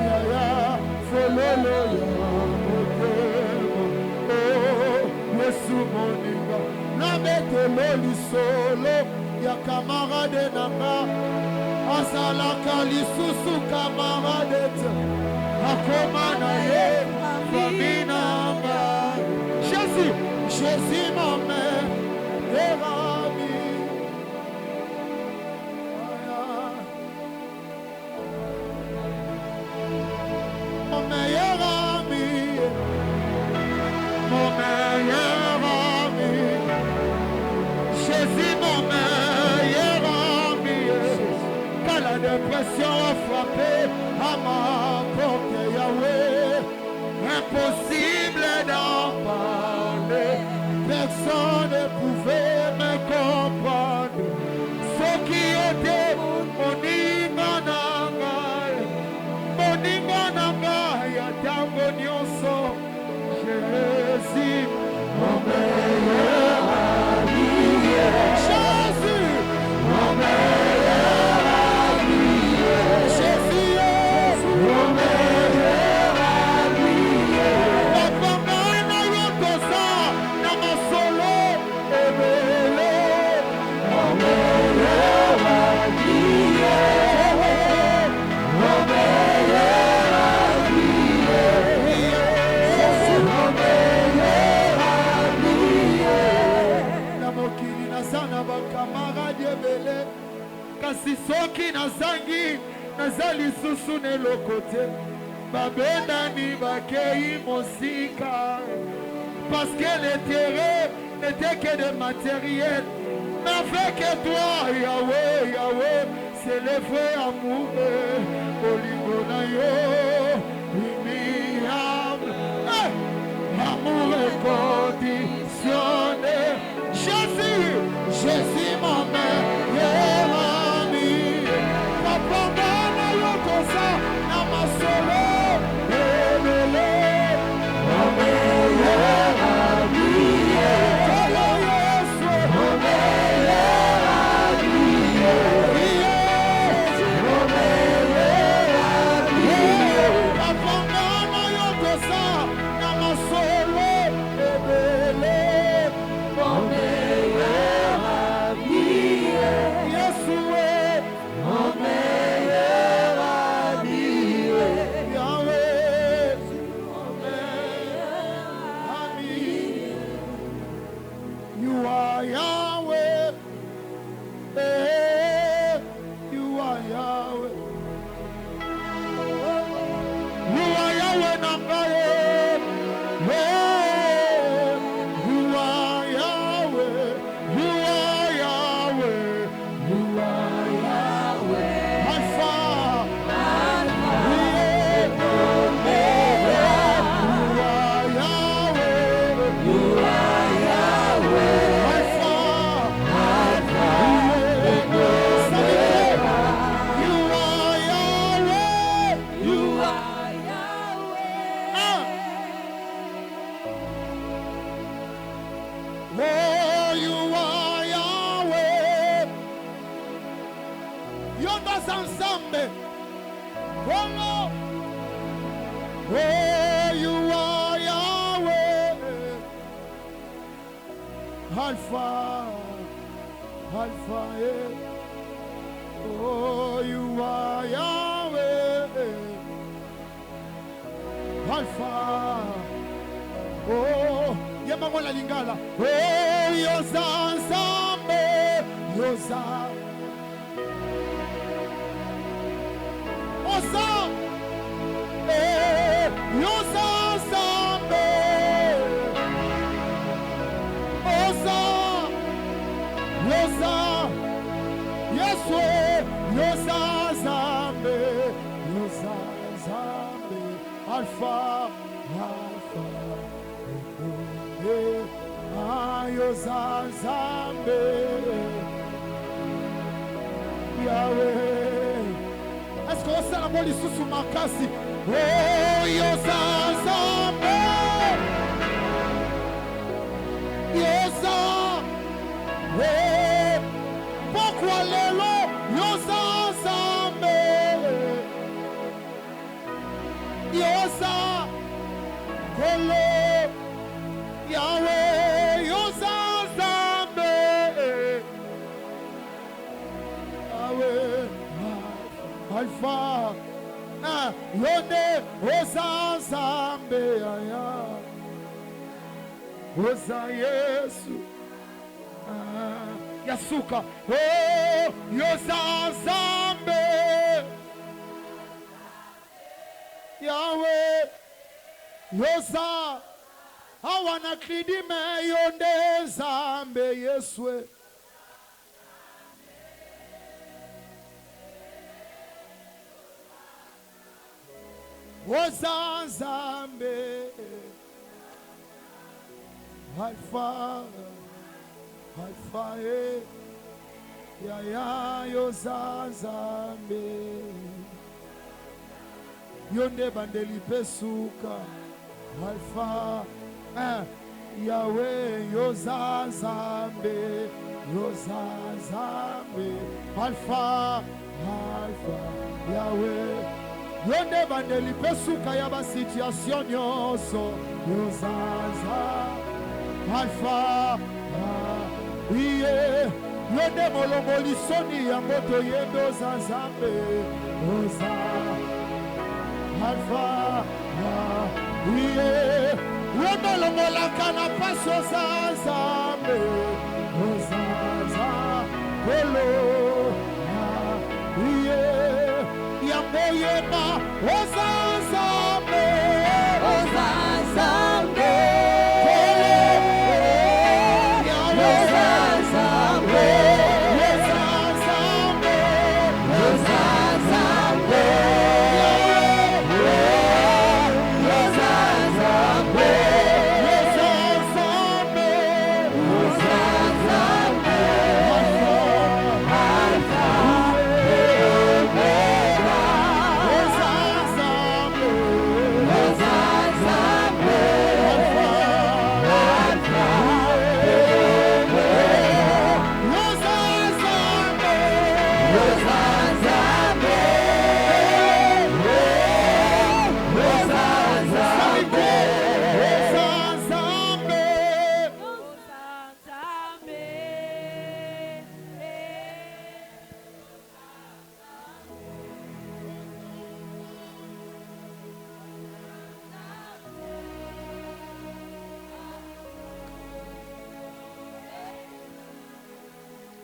Yaya fololo ya mokera. Oh Yesu moninga. Na betelo lisolo ya kamarade nanga. Asalaka lisusu kamarade te. Akoma na ye famina nga. Jésus, Jésus mon mère, et ami. Mon meilleur ami, mon meilleur ami. Jésus mon meilleur ami. Quand la dépression a frappé à ma porte, Yahweh, impossible d'en parler. Personne ne pouvait me comprendre. Ce qui était mon ingananga, yatango nyonso, Jésus, mon meilleur ami. Jésus, mon meilleur kasi soki nazangi naza lisusu neloko te babendani bakei mosika parce que le terrain n'était que de matériel mais avec toi Yahweh Yahweh c'est le vrai amour olingo na yo imiable amour conditionné Jésus Jésus mon meilleur ami papa na yo kosa na masolo elele mon meilleur ami mon meilleur ami mon meilleur ami papa na yo kosa na masolo elele mon meilleur ami Yeshua mon meilleur ami Yahweh mon meilleur ami you are Yahweh you are Yahweh you are Yahweh Namaye you are Yahweh you are Yahweh you are Yahweh Alpha ensemble. Comment? Oh, you are Yahweh. Alpha, Alpha, yeah. Oh, you are Yahweh. Alpha. Oh, Yamamo la lingala. Oh, Yosa ensemble. Yosa. Osa, Yosa ensemble, Osa, Yosa, Yeshua, Yosa ensemble, Yosa ensemble, Alpha, Alpha, Yosa ensemble, Yahweh. Est-ce qu'on sait la molle sous ma casse? Oh, Yosa ensemble. Yosa. Oh, pourquoi les lots? Yosa ensemble. Yosa. Kolo. Yahweh. Yosa ensemble. Yahweh. Alpha, Yonde, Osa Zambe, Osa Yesu, Yasuka, oh, Yosa Zambe, Yahweh, Yosa, Awana Kidime, Yonde Zambe, Yeswe. Osa Zambe, Alpha, Alpha, ya Yosa Zambe, Yonde bandeli pesuka, Alpha, Yahweh, Yosa Zambe, Yosa Zambe, Alpha, Alpha, Yahweh. Yonde bandeli pesuka ya ba situation nyoso Yozaza Alpha iye Yonde molomoli soni ya moto yebe Ozazambe Oza Alpha iye Yonde lomola kana paso Ozazambe Ozaza Hello Noyema, Ozazambe, Ozazambe, Ozazambe, Ozazambe,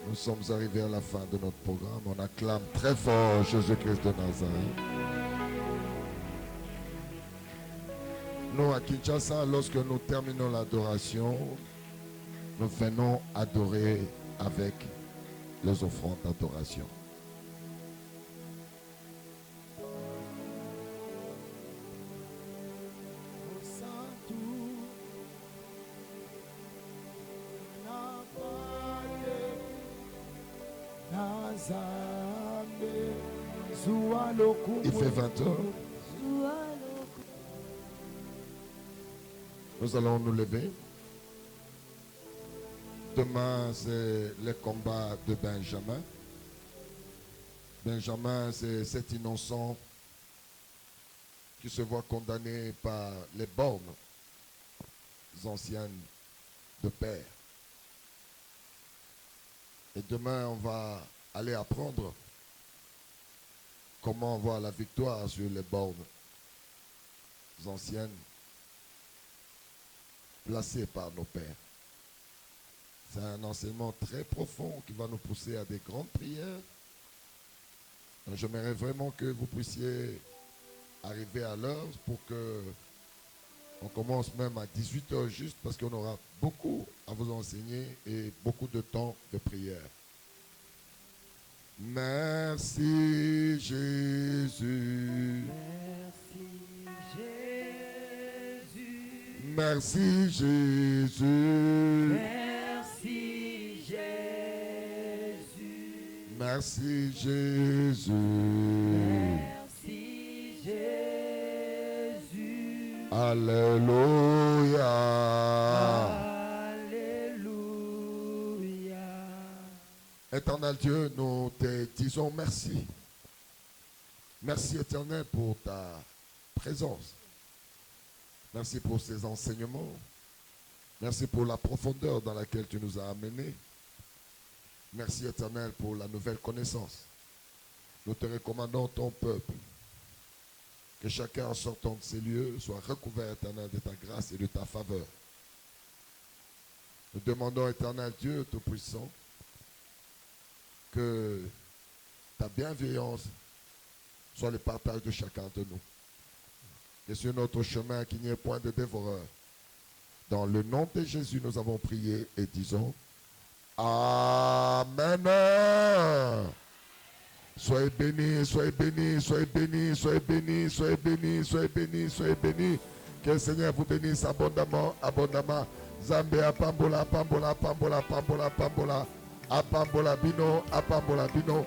Nous sommes arrivés à la fin de notre programme. On acclame très fort Jésus-Christ de Nazareth. Nous, à Kinshasa, lorsque nous terminons l'adoration, nous venons adorer avec les offrandes d'adoration. Il fait 20 heures. Nous allons nous lever. Demain, c'est le combat de Benjamin. Benjamin, c'est cet innocent qui se voit condamné par les bornes anciennes de père. Et demain, on va aller apprendre comment avoir la victoire sur les bornes anciennes placées par nos pères. C'est un enseignement très profond qui va nous pousser à des grandes prières. J'aimerais vraiment que vous puissiez arriver à l'heure pour que on commence même à 18h juste parce qu'on aura beaucoup à vous enseigner et beaucoup de temps de prière. Merci Jésus. Merci Jésus. merci Jésus, Merci Jésus. merci Jésus, Alléluia. alléluia. Éternel Dieu, nous te disons merci. Merci Éternel pour ta présence. Merci pour ces enseignements. Merci pour la profondeur dans laquelle tu nous as amenés. Merci Éternel pour la nouvelle connaissance. Nous te recommandons ton peuple. Que chacun en sortant de ces lieux soit recouvert Éternel de ta grâce et de ta faveur. Nous demandons Éternel Dieu Tout-Puissant que ta bienveillance soit le partage de chacun de nous. Que sur notre chemin, qu'il n'y ait point de dévoreur. Dans le nom de Jésus, nous avons prié et disons Amen. Soyez bénis, soyez bénis, soyez bénis, soyez bénis, soyez bénis, soyez bénis, soyez bénis. Que le Seigneur vous bénisse abondamment, abondamment. Zambé apambola, apambola, apambola, apambola, apambola, apambola bino, apambola bino.